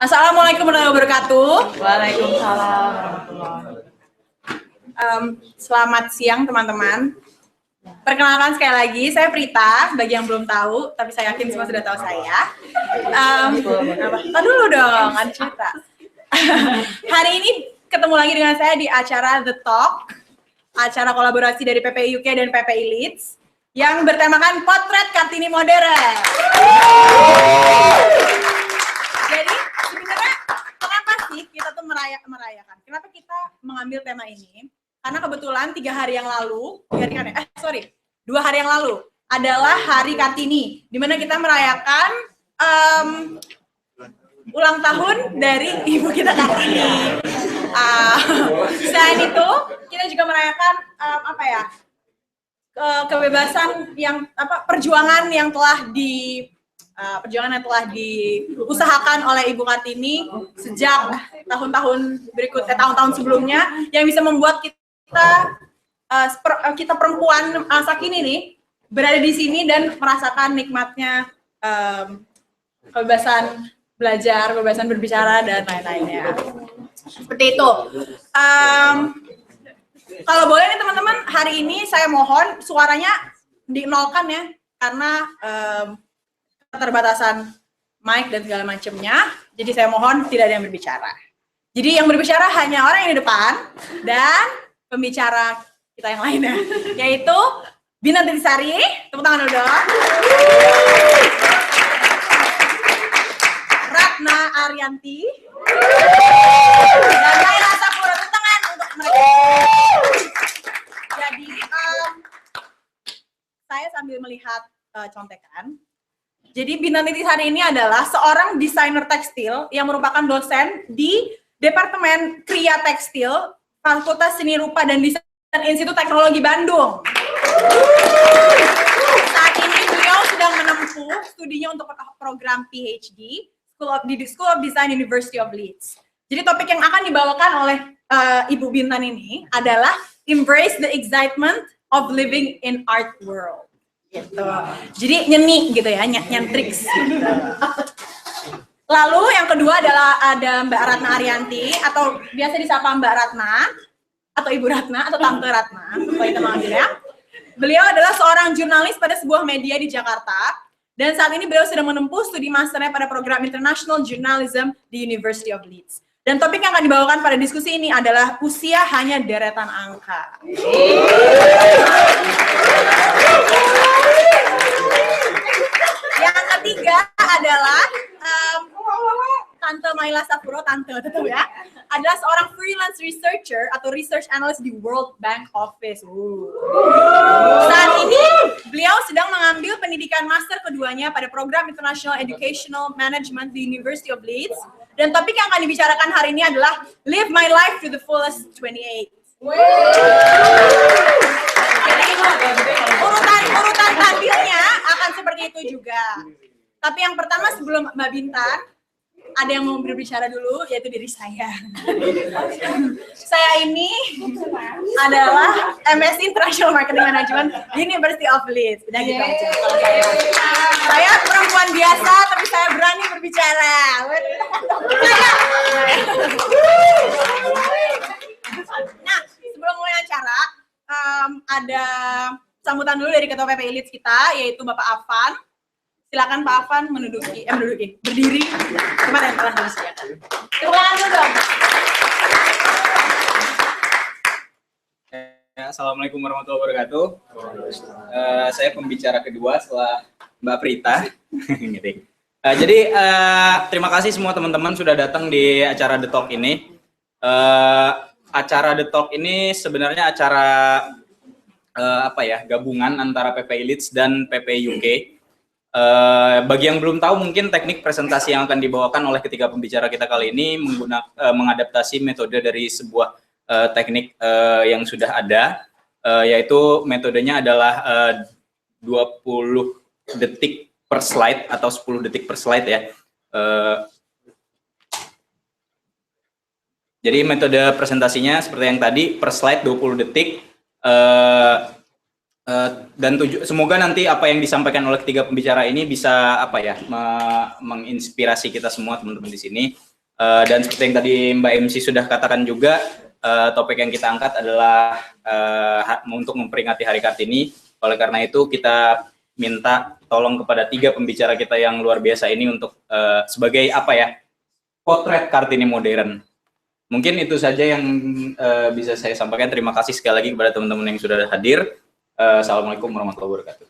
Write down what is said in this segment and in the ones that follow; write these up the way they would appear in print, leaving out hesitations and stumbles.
Assalamualaikum warahmatullahi wabarakatuh. Waalaikumsalam warahmatullahi. Selamat siang teman-teman. Perkenalkan sekali lagi, saya Prita. Bagi yang belum tahu, tapi saya yakin semua sudah tahu saya. Tahan dulu dong, ada cerita. Hari ini ketemu lagi dengan saya di acara The Talk, acara kolaborasi dari PPI UK dan PPI Leeds, yang bertemakan Potret Kartini Modern. Jadi sebenarnya kenapa sih kita tuh merayakan? Kenapa kita mengambil tema ini? Karena kebetulan 2 hari yang lalu adalah Hari Kartini, di mana kita merayakan ulang tahun dari ibu kita Kartini. Selain itu, kita juga merayakan kebebasan yang perjuangan yang telah diusahakan oleh Ibu Kartini sejak tahun-tahun sebelumnya, yang bisa membuat kita perempuan masa kini nih berada di sini dan merasakan nikmatnya kebebasan belajar, kebebasan berbicara dan lain-lainnya. Seperti itu. Kalau boleh nih teman-teman, hari ini saya mohon suaranya dinolkan ya, karena keterbatasan mic dan segala macamnya. Jadi saya mohon tidak ada yang berbicara. Jadi yang berbicara hanya orang yang di depan dan pembicara kita yang lainnya, yaitu Bina Tisari. Tepuk tangan dulu dong. Ratna Arianti dan Laila Sapura. Tepuk tangan untuk mereka. Jadi saya sambil melihat contekan. Jadi Bina Tisari ini adalah seorang desainer tekstil yang merupakan dosen di Departemen Kriya Tekstil Fakultas Seni Rupa dan Desain Institut Teknologi Bandung. Saat ini beliau sedang menempuh studinya untuk program PhD di School of Design University of Leeds. Jadi topik yang akan dibawakan oleh Ibu Bintan ini adalah Embrace the Excitement of Living in Art World. Gitu. Jadi nyeni gitu ya, nyantriks. Gitu. Lalu yang kedua adalah ada Mbak Ratna Arianti, atau biasa disapa Mbak Ratna, atau Ibu Ratna, atau Tante Ratna, kalau kita manggilnya. Beliau adalah seorang jurnalis pada sebuah media di Jakarta, dan saat ini beliau sedang menempuh studi masternya pada program International Journalism di University of Leeds. Dan topik yang akan dibawakan pada diskusi ini adalah usia hanya deretan angka. Yang ketiga adalah Tante Maila Sapuro, Tante tetap ya, adalah seorang freelance researcher atau research analyst di World Bank Office. Saat ini beliau sedang mengambil pendidikan master keduanya pada program International Educational Management di University of Leeds, dan topik yang akan dibicarakan hari ini adalah Live My Life to the Fullest 28. Jadi urutan tampilnya akan seperti itu juga. Tapi yang pertama sebelum Mbak Bintan, ada yang mau berbicara dulu, yaitu diri saya. Saya ini adalah MSc International Marketing Management University of Leeds. Udah gitu aja. Saya perempuan biasa, tapi saya berani berbicara. Nah, sebelum mulai acara, ada sambutan dulu dari Ketua PPI Leeds kita, yaitu Bapak Afan. Silakan Pak Afan berdiri tempat yang telah disediakan. Tepuk tangan dulu dong. Assalamualaikum warahmatullahi wabarakatuh. Saya pembicara kedua setelah Mbak Prita. Jadi terima kasih semua teman-teman sudah datang di acara The Talk ini. Acara The Talk ini sebenarnya acara gabungan antara PPI Leeds dan PPI UK. Bagi yang belum tahu, mungkin teknik presentasi yang akan dibawakan oleh ketiga pembicara kita kali ini mengadaptasi metode dari sebuah teknik yang sudah ada, yaitu metodenya adalah 20 detik per slide atau 10 detik per slide ya. Jadi metode presentasinya seperti yang tadi, per slide 20 detik. Dan semoga nanti apa yang disampaikan oleh ketiga pembicara ini bisa menginspirasi kita semua teman-teman di sini. Dan seperti yang tadi Mbak MC sudah katakan juga, topik yang kita angkat adalah untuk memperingati Hari Kartini. Oleh karena itu kita minta tolong kepada 3 pembicara kita yang luar biasa ini untuk sebagai potret Kartini modern. Mungkin itu saja yang bisa saya sampaikan. Terima kasih sekali lagi kepada teman-teman yang sudah hadir. Assalamualaikum warahmatullahi wabarakatuh.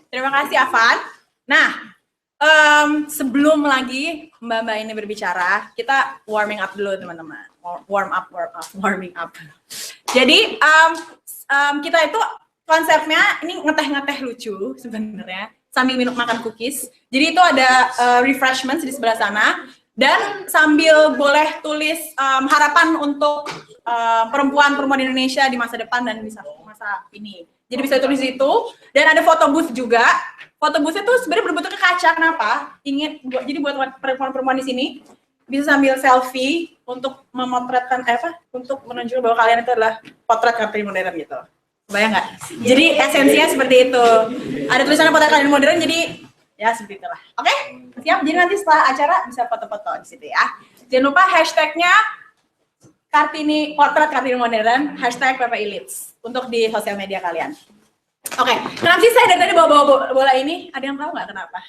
Terima kasih Afan. Nah, sebelum lagi Mbak-mbak ini berbicara, kita warming up dulu teman-teman. Warming up. Jadi kita itu konsepnya ini ngeteh-ngeteh lucu sebenarnya sambil makan cookies. Jadi itu ada refreshments di sebelah sana dan sambil boleh tulis harapan untuk perempuan-perempuan Indonesia di masa depan dan di masa ini. Jadi bisa tulis itu dan ada foto booth juga. Foto booth itu sebenarnya berbentuk kaca. Kenapa? Jadi buat perempuan-perempuan di sini bisa sambil selfie untuk memotretkan untuk menunjukkan bahwa kalian itu adalah potret Kartini modern gitu. Bayang nggak? Jadi esensinya seperti itu. Ada tulisan potret Kartini modern, jadi ya seperti itulah. Oke? Siap? Jadi nanti setelah acara bisa foto-foto di situ ya. Jangan lupa hashtagnya potret Kartini modern, hashtag PPI Leads untuk di sosial media kalian. Oke, kenapa sih saya dari tadi bawa bola ini? Ada yang tahu nggak kenapa?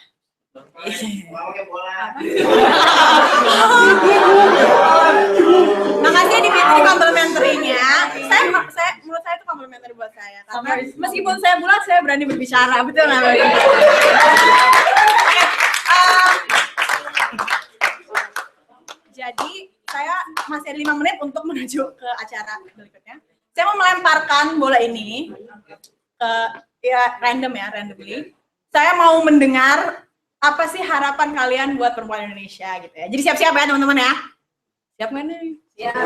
Makasih di complimentary-nya. Menurut saya itu complimentary buat saya. Karena meskipun saya bulat, saya berani berbicara, betul nggak? Jadi saya masih ada 5 menit untuk menuju ke acara berikutnya. Saya mau melemparkan bola ini ke randomly. Saya mau mendengar apa sih harapan kalian buat perempuan Indonesia gitu ya. Jadi siap-siap ya teman-teman ya. Siap nggak nih? Siap.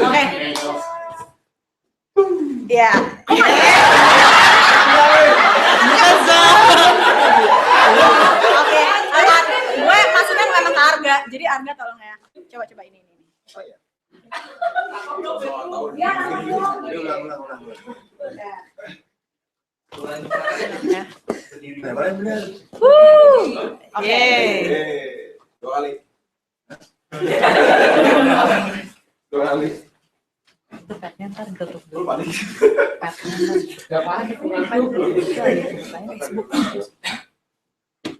Oke. Ya. Oke. Gue maksudnya memang ke Arga. Jadi Arga tolong ya. Coba ini. Oh iya. Oke. 2 kali. Itu petnya ntar tutup dulu.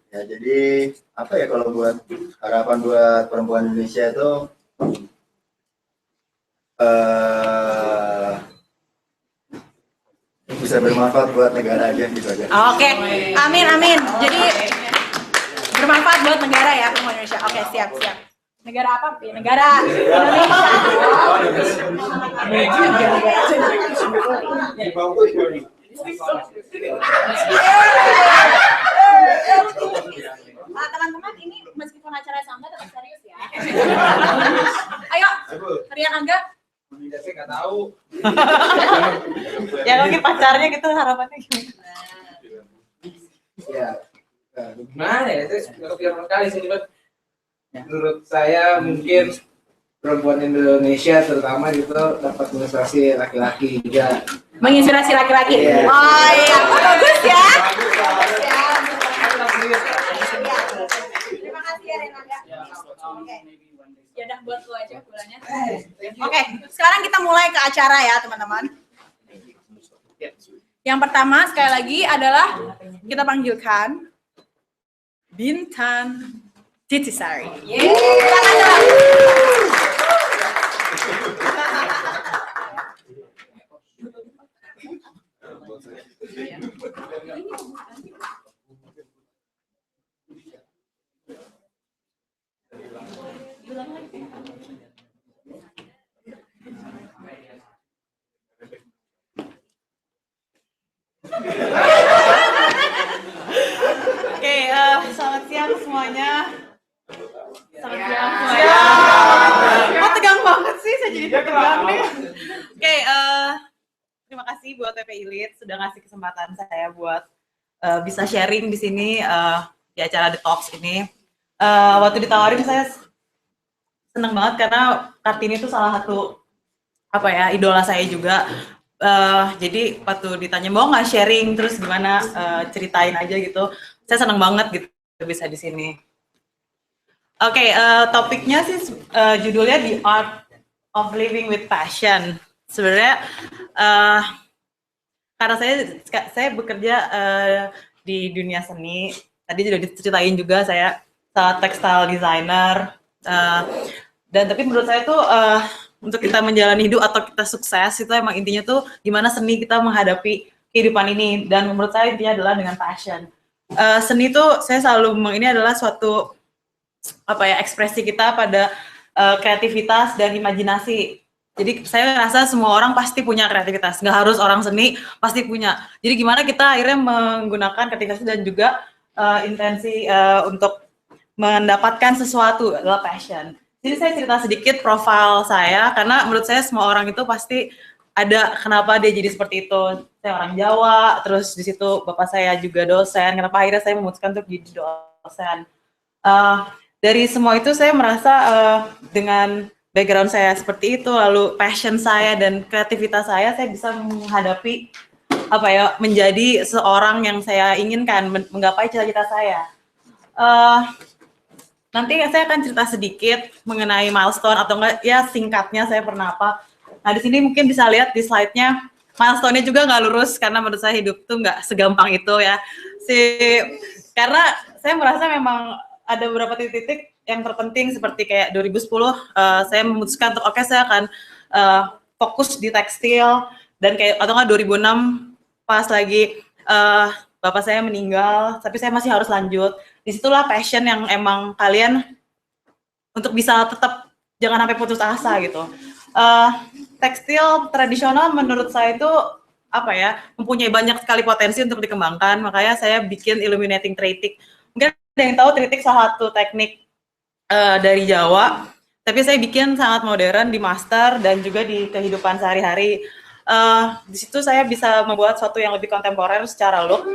Ya, jadi apa ya kalau buat harapan buat perempuan Indonesia itu bisa bermanfaat buat negara aja gitu aja. Oke, amin. Jadi bermanfaat buat negara ya perempuan Indonesia. Oke, siap. Negara apa? Negara teman-teman, ini meskipun acara sama tetap serius ya. Ayo, Rian Angga. Saya nggak tahu. Ya mungkin pacarnya gitu harapannya gimana? Ya, gimana ya? Saya sudah kepikiran kali sih. Menurut saya mungkin perempuan Indonesia terutama gitu dapat menginspirasi laki-laki juga. Menginspirasi laki-laki. Yeah. Oh iya, bagus ya. Terima kasih ya Renanda. Oke. Ya udah buat lu aja bolanya. Oke, sekarang kita mulai ke acara ya teman-teman. Yang pertama sekali lagi adalah kita panggilkan Bintan Titisari. Oke, selamat siang semuanya. Selamat siang semuanya. Oh, tegang banget sih, saya jadi tegang nih. Oke, terima kasih buat PPI Leads sudah ngasih kesempatan saya buat bisa sharing di sini di acara The Talks ini. Waktu ditawarin saya seneng banget karena Kartini itu salah satu idola saya juga. Jadi waktu ditanya mau nggak sharing terus gimana, ceritain aja gitu. Saya senang banget gitu bisa di sini. Oke, topiknya sih judulnya The Art of Living with Passion. Sebenarnya karena saya bekerja di dunia seni, tadi sudah diceritain juga saya textile designer, dan tapi menurut saya tuh untuk kita menjalani hidup atau kita sukses itu emang intinya tuh gimana seni kita menghadapi kehidupan ini, dan menurut saya intinya adalah dengan passion. Seni tuh saya selalu ini adalah suatu ekspresi kita pada kreativitas dan imajinasi. Jadi saya rasa semua orang pasti punya kreativitas, nggak harus orang seni pasti punya. Jadi gimana kita akhirnya menggunakan kreativitas dan juga intensi untuk mendapatkan sesuatu adalah passion. Jadi saya cerita sedikit profil saya, karena menurut saya semua orang itu pasti ada kenapa dia jadi seperti itu. Saya orang Jawa, terus di situ bapak saya juga dosen, kenapa akhirnya saya memutuskan untuk jadi dosen. Dari semua itu saya merasa dengan background saya seperti itu, lalu passion saya dan kreativitas saya bisa menghadapi menjadi seorang yang saya inginkan, menggapai cita-cita saya. Nanti saya akan cerita sedikit mengenai milestone atau enggak ya singkatnya saya pernah apa. Nah di sini mungkin bisa lihat di slide-nya, milestone-nya juga nggak lurus karena menurut saya hidup tuh nggak segampang itu ya. Karena saya merasa memang ada beberapa titik-titik yang terpenting seperti kayak 2010 saya memutuskan untuk saya akan fokus di tekstil, dan kayak atau enggak 2006 pas lagi bapak saya meninggal tapi saya masih harus lanjut. Disitulah passion yang emang kalian untuk bisa tetap jangan sampai putus asa gitu. Tekstil tradisional menurut saya itu mempunyai banyak sekali potensi untuk dikembangkan, makanya saya bikin illuminating tritic. Mungkin ada yang tahu tritic salah satu teknik dari Jawa, tapi saya bikin sangat modern di master dan juga di kehidupan sehari-hari. Di situ saya bisa membuat sesuatu yang lebih kontemporer secara look.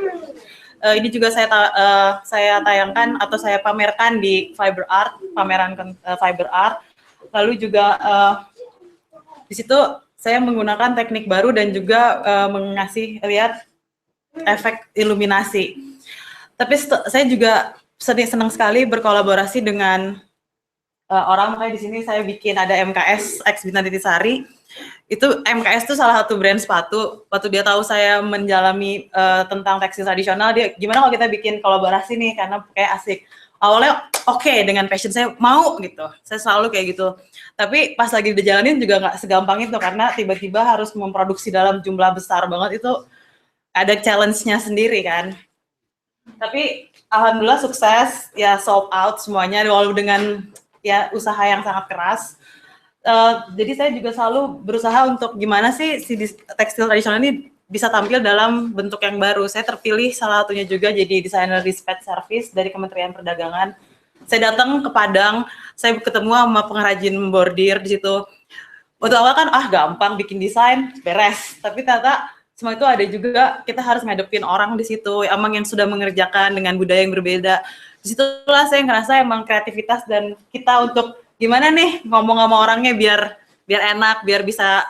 Ini juga saya tayangkan atau saya pamerkan di Fiber Art, pameran Fiber Art. Lalu juga di situ saya menggunakan teknik baru dan juga mengasih lihat efek iluminasi. Tapi saya juga senang sekali berkolaborasi dengan orang, makanya di sini saya bikin ada MKS X Bintang Titisari. Itu MKS itu salah satu brand sepatu. Waktu dia tahu saya mendalami tentang tekstil tradisional, dia gimana kalau kita bikin kolaborasi nih karena kayak asik. Awalnya oke, dengan passion saya mau gitu. Saya selalu kayak gitu. Tapi pas lagi dijalanin juga nggak segampang itu, karena tiba-tiba harus memproduksi dalam jumlah besar banget, itu ada challenge-nya sendiri kan. Tapi alhamdulillah sukses, ya sold out semuanya walaupun dengan ya usaha yang sangat keras. Jadi saya juga selalu berusaha untuk gimana sih si tekstil tradisional ini bisa tampil dalam bentuk yang baru. Saya terpilih salah satunya juga jadi desainer dispatch service dari Kementerian Perdagangan. Saya datang ke Padang, saya ketemu sama pengrajin bordir di situ. Waktu awal kan gampang bikin desain, beres. Tapi ternyata semua itu ada juga, kita harus ngadepin orang di situ, emang yang sudah mengerjakan dengan budaya yang berbeda. Disitulah saya ngerasa emang kreativitas dan kita untuk gimana nih ngomong sama orangnya biar enak, biar bisa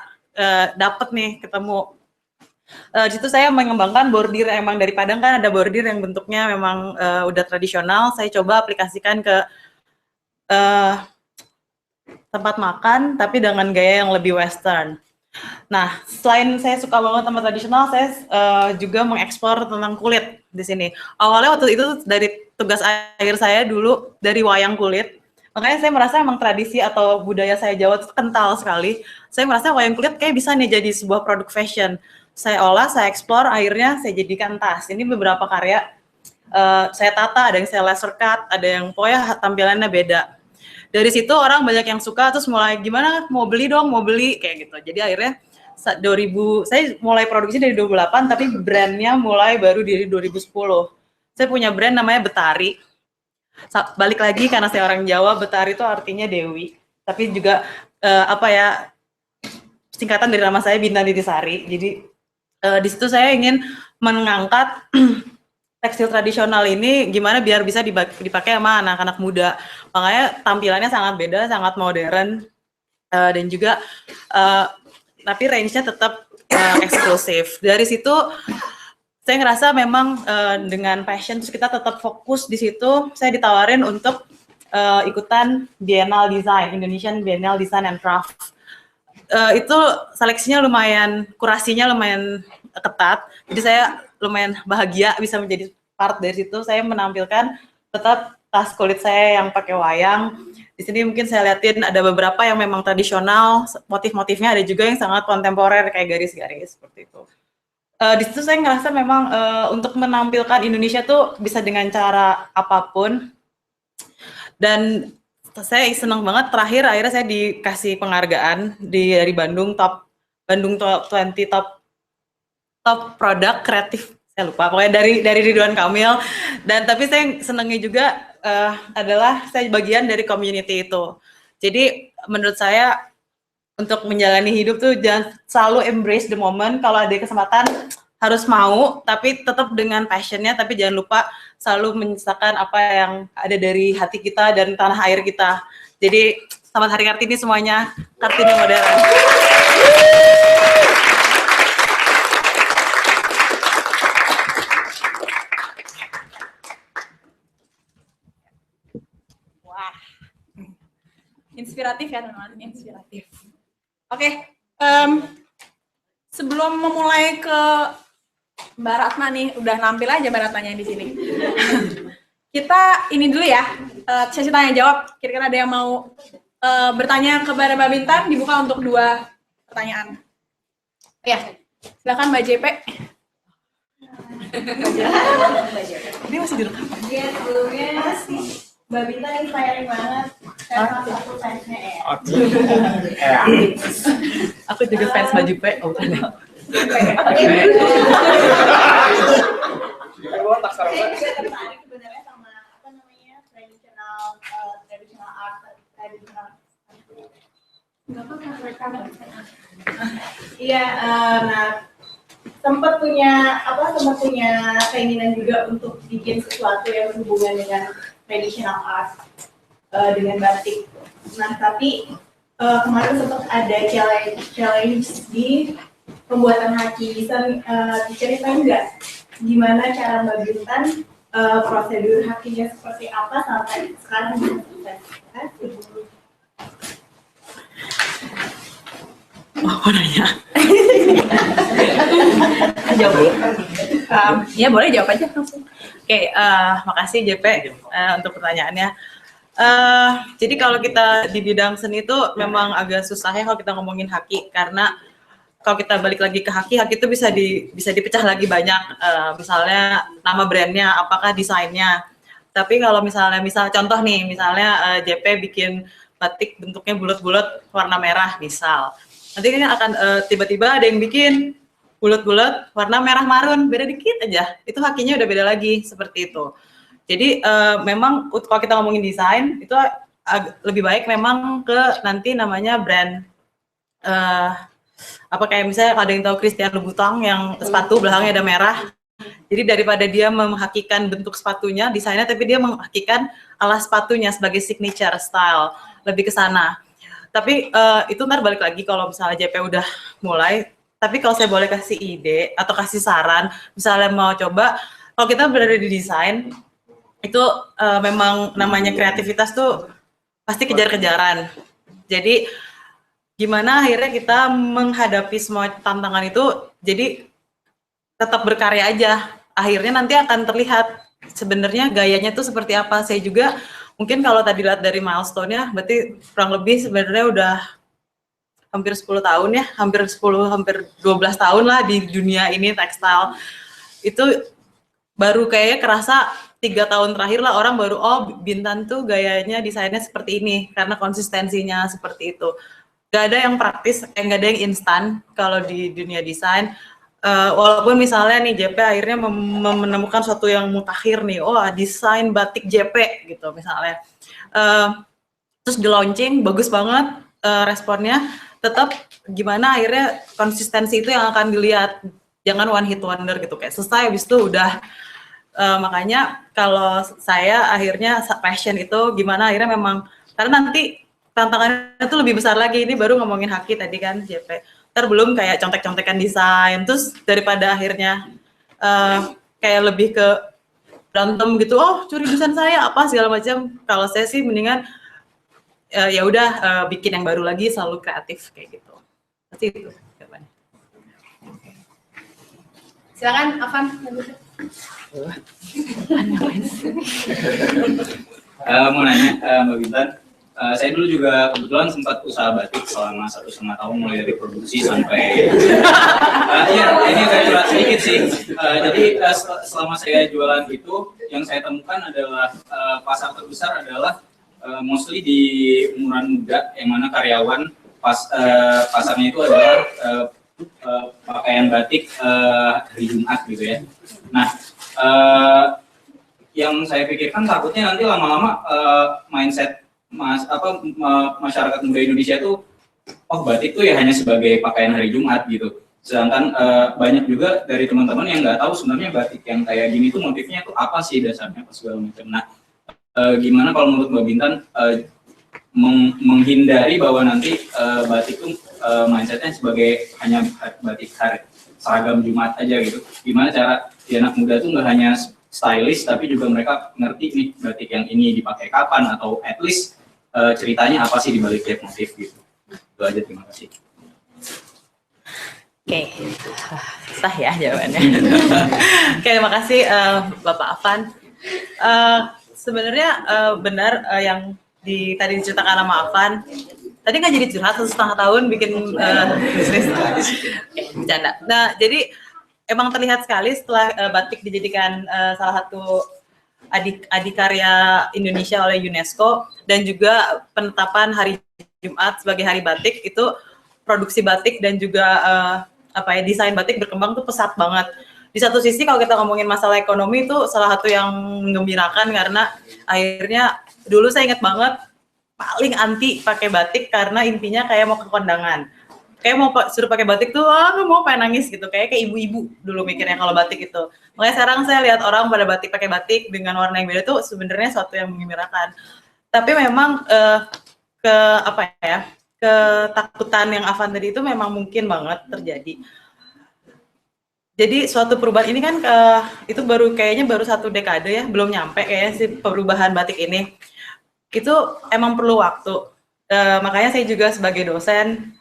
dapet nih ketemu. Di situ saya mengembangkan bordir, emang dari Padang kan ada bordir yang bentuknya memang udah tradisional, saya coba aplikasikan ke tempat makan tapi dengan gaya yang lebih western. Nah, selain saya suka banget sama tradisional, saya juga mengeksplor tentang kulit di sini. Awalnya waktu itu dari tugas akhir saya dulu dari wayang kulit. Makanya saya merasa emang tradisi atau budaya saya Jawa itu kental sekali. Saya merasa wayang kulit kayak bisa nih jadi sebuah produk fashion. Saya olah, saya eksplor, akhirnya saya jadikan tas. Ini beberapa karya saya tata, ada yang saya laser cut, ada yang pokoknya tampilannya beda. Dari situ orang banyak yang suka, terus mulai gimana mau beli dong, mau beli kayak gitu. Jadi akhirnya saya mulai produksi dari 2008, tapi brandnya mulai baru dari 2010. Saya punya brand namanya Betari. Balik lagi karena saya orang Jawa, Betari itu artinya Dewi. Tapi juga singkatan dari nama saya Bintang Titisari. Jadi di situ saya ingin mengangkat tekstil tradisional ini gimana biar bisa dipakai sama anak-anak muda. Makanya tampilannya sangat beda, sangat modern, dan juga tapi range-nya tetap eksklusif. Dari situ saya ngerasa memang dengan passion terus kita tetap fokus di situ. Saya ditawarin untuk ikutan Biennale Design, Indonesian Biennale Design and Craft. Itu seleksinya lumayan, kurasinya lumayan ketat. Jadi saya lumayan bahagia bisa menjadi part dari situ. Saya menampilkan tetap tas kulit saya yang pakai wayang. Di sini mungkin saya liatin ada beberapa yang memang tradisional, motif-motifnya ada juga yang sangat kontemporer kayak garis-garis seperti itu. Di situ saya ngerasa memang untuk menampilkan Indonesia tuh bisa dengan cara apapun. Dan saya senang banget terakhir akhirnya saya dikasih penghargaan dari Bandung 20 top produk kreatif, saya lupa pokoknya dari Ridwan Kamil. Dan tapi saya senangnya juga adalah saya bagian dari community itu. Jadi menurut saya untuk menjalani hidup tuh jangan selalu embrace the moment. Kalau ada kesempatan harus mau, tapi tetap dengan passionnya, tapi jangan lupa selalu menyisakan apa yang ada dari hati kita dan tanah air kita. Jadi selamat Hari Kartini semuanya, Kartini modern. Wah, inspiratif ya teman-teman, inspiratif. Oke, sebelum memulai ke Mbak Ratna nih, udah nampil aja Mbak Ratnanya di sini. Kita ini dulu ya, sesi tanya jawab. Kira-kira ada yang mau bertanya kepada Mbak Bintan, dibuka untuk 2 pertanyaan. Ya, silakan Mbak JP. Ini masih direkam. Iya, sebelumnya Mbak Bintan inspiring banget. Saya salah satu fansnya ya. Aku juga fans Mbak JP. Oh, Saya juga tertarik sebenarnya sama apa namanya traditional art, traditional. Iya, nah sempat punya keinginan juga untuk bikin sesuatu yang berhubungan dengan traditional art dengan batik. Nah tapi kemarin sempat ada challenge di pembuatan haki. Bisa diceritain nggak gimana cara Mbak Bintan prosedur hakinya seperti apa sampai sekarang bisa selesai? Mau nanya? Ya boleh jawab aja langsung. Oke, makasih JP untuk pertanyaannya. Jadi kalau kita di bidang seni itu memang agak susah ya kalau kita ngomongin haki, karena kalau kita balik lagi ke haki itu bisa dipecah lagi banyak. Misalnya nama brandnya, apakah desainnya. Tapi kalau misalnya contoh nih, misalnya JP bikin batik bentuknya bulat-bulat warna merah misal. Nanti ini akan tiba-tiba ada yang bikin bulat-bulat warna merah marun, beda dikit aja. Itu hakinya udah beda lagi seperti itu. Jadi memang kalau kita ngomongin desain itu lebih baik memang ke nanti namanya brand apa kayak misalnya ada yang tahu Christian Louboutin yang sepatu belakangnya ada merah. Jadi daripada dia menghakikan bentuk sepatunya, desainnya, tapi dia menghakikan alas sepatunya sebagai signature style, lebih ke sana. Tapi itu ntar balik lagi kalau misalnya JP udah mulai. Tapi kalau saya boleh kasih ide atau kasih saran, misalnya mau coba, kalau kita berada di desain, itu memang namanya kreativitas tuh pasti kejar-kejaran. Jadi gimana akhirnya kita menghadapi semua tantangan itu, jadi tetap berkarya aja. Akhirnya nanti akan terlihat sebenarnya gayanya tuh seperti apa. Saya juga mungkin kalau tadi lihat dari milestone-nya, berarti kurang lebih sebenarnya udah hampir 10 tahun ya, hampir 12 tahun lah di dunia ini tekstil. Itu baru kayaknya kerasa 3 tahun terakhir lah orang baru, oh Bintan tuh gayanya desainnya seperti ini, karena konsistensinya seperti itu. Gak ada yang praktis, nggak ada yang instan kalau di dunia desain. Walaupun misalnya nih JP akhirnya menemukan sesuatu yang mutakhir nih, oh desain batik JP gitu misalnya. Terus di launching bagus banget responnya, tetap gimana akhirnya konsistensi itu yang akan dilihat, jangan one hit wonder gitu, kayak selesai habis itu udah. Makanya kalau saya akhirnya passion itu gimana akhirnya memang, karena nanti tantangannya itu lebih besar lagi. Ini baru ngomongin haki tadi kan JP, ntar belum kayak contek-contekan desain, terus daripada akhirnya kayak lebih ke berantem gitu, oh curi desain saya apa segala macam. Kalau saya sih mendingan ya udah bikin yang baru lagi, selalu kreatif kayak gitu. Pasti itu jawabannya. Silakan Afan. Mau nanya Mbak Bintan, saya dulu juga kebetulan sempat usaha batik selama 1,5 tahun, mulai dari produksi sampai iya, ini saya curhat sedikit sih. Jadi selama saya jualan itu, yang saya temukan adalah pasar terbesar adalah mostly di umuran muda, yang mana karyawan pasarnya itu adalah pakaian batik hari Jumat gitu ya. Nah, yang saya pikirkan takutnya nanti lama-lama mindset masyarakat muda Indonesia tuh, oh batik tuh ya hanya sebagai pakaian hari Jumat gitu. Sedangkan banyak juga dari teman-teman yang nggak tahu sebenarnya batik yang kayak gini tuh motifnya tuh apa sih dasarnya, apa segala macam. Nah, gimana kalau menurut Mbak Bintan menghindari bahwa nanti batik tuh mindsetnya sebagai hanya batik hari seragam Jumat aja gitu. Gimana cara di anak muda tuh nggak hanya stylish tapi juga mereka ngerti nih batik yang ini dipakai kapan, atau at least ceritanya apa sih di balik tiap motif gitu. Itu aja, terima kasih. Oke, sah ya jawabannya. Oke, terima kasih Bapak Afan. Sebenarnya benar yang tadi diceritakan sama Afan. Tadi nggak jadi curhat 1,5 tahun bikin bisnis. Bercanda. Nah, jadi emang terlihat sekali setelah batik dijadikan salah satu adikarya Indonesia oleh UNESCO, dan juga penetapan hari Jumat sebagai hari batik, itu produksi batik dan juga desain batik berkembang tuh pesat banget. Di satu sisi kalau kita ngomongin masalah ekonomi itu salah satu yang menggembirakan, karena akhirnya dulu saya ingat banget paling anti pakai batik karena intinya kayak mau ke kondangan. Kayak mau suruh pakai batik tuh, mau pengen nangis gitu. Kayak ibu-ibu dulu mikirnya kalau batik itu. Makanya sekarang saya lihat orang pada pakai batik dengan warna yang beda tuh sebenarnya suatu yang menggembirakan. Tapi memang ketakutan yang Afan tadi itu memang mungkin banget terjadi. Jadi suatu perubahan ini kan itu kayaknya baru 1 dekade ya, belum nyampe kayaknya sih perubahan batik ini. Itu emang perlu waktu. Makanya saya juga sebagai dosen,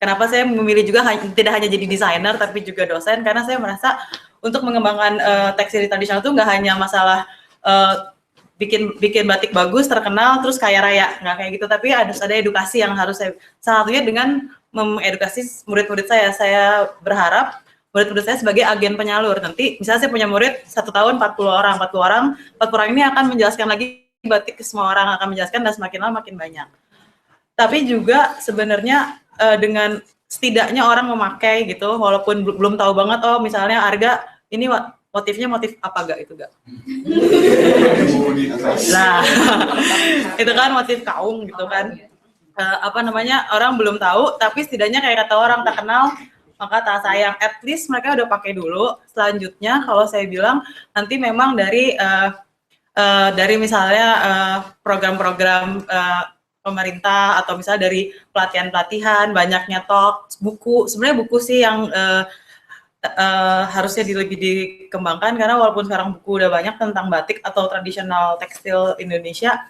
kenapa saya memilih juga tidak hanya jadi desainer tapi juga dosen, karena saya merasa untuk mengembangkan tekstil tradisional itu nggak hanya masalah bikin batik bagus, terkenal, terus kaya raya, nggak kayak gitu, tapi harus ada edukasi yang harus salah satunya dengan mengedukasi murid-murid saya. Saya berharap murid-murid saya sebagai agen penyalur. Nanti misalnya saya punya murid 1 tahun 40 orang ini akan menjelaskan lagi batik ke semua orang, akan menjelaskan, dan semakin lama makin banyak. Tapi juga sebenarnya dengan setidaknya orang memakai gitu, walaupun belum tahu banget, oh misalnya Arga ini motifnya motif apa gak itu gak? Nah, itu kan motif kaung gitu kan. Orang belum tahu, tapi setidaknya kayak kata orang tak kenal maka tak sayang. At least mereka udah pakai dulu. Selanjutnya kalau saya bilang nanti memang dari misalnya program-program pemerintah, atau misalnya dari pelatihan-pelatihan, banyaknya talk, buku. Sebenarnya buku sih yang harusnya lebih dikembangkan, karena walaupun sekarang buku udah banyak tentang batik atau tradisional tekstil Indonesia,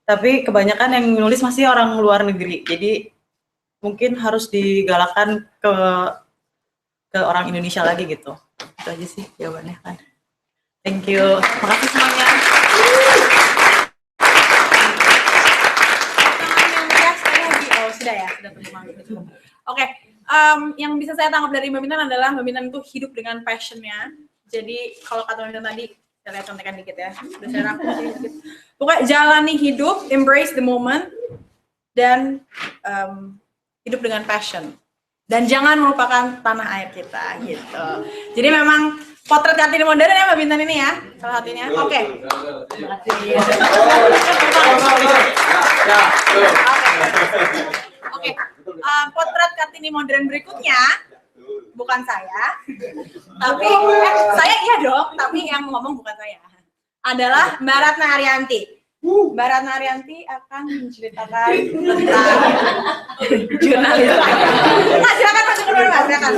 tapi kebanyakan yang nulis masih orang luar negeri. Jadi mungkin harus digalakkan ke orang Indonesia lagi gitu. Itu aja sih jawabannya kan. Thank you. Makasih semuanya. Oke, yang bisa saya tangkap dari Mbak Bintan adalah Mbak Bintan itu hidup dengan passionnya. Jadi kalau kata Mbak Bintan tadi, saya lihat contekan dikit ya. Udah saya rangkum sedikit. Pokoknya jalani hidup, embrace the moment, dan hidup dengan passion. Dan jangan melupakan tanah air kita gitu. Jadi memang potret Kartini modern ya Mbak Bintan ini ya, salah satunya. Oke. Terima kasih. Oke. Potret Kartini modern berikutnya bukan saya, tapi saya iya dong, tapi yang ngomong bukan saya. Adalah Mbak Ratna Ariyanti. Mbak Ratna Arianti akan menceritakan tentang jurnalis. Silakan Mas Gubernur, Mas, silakan.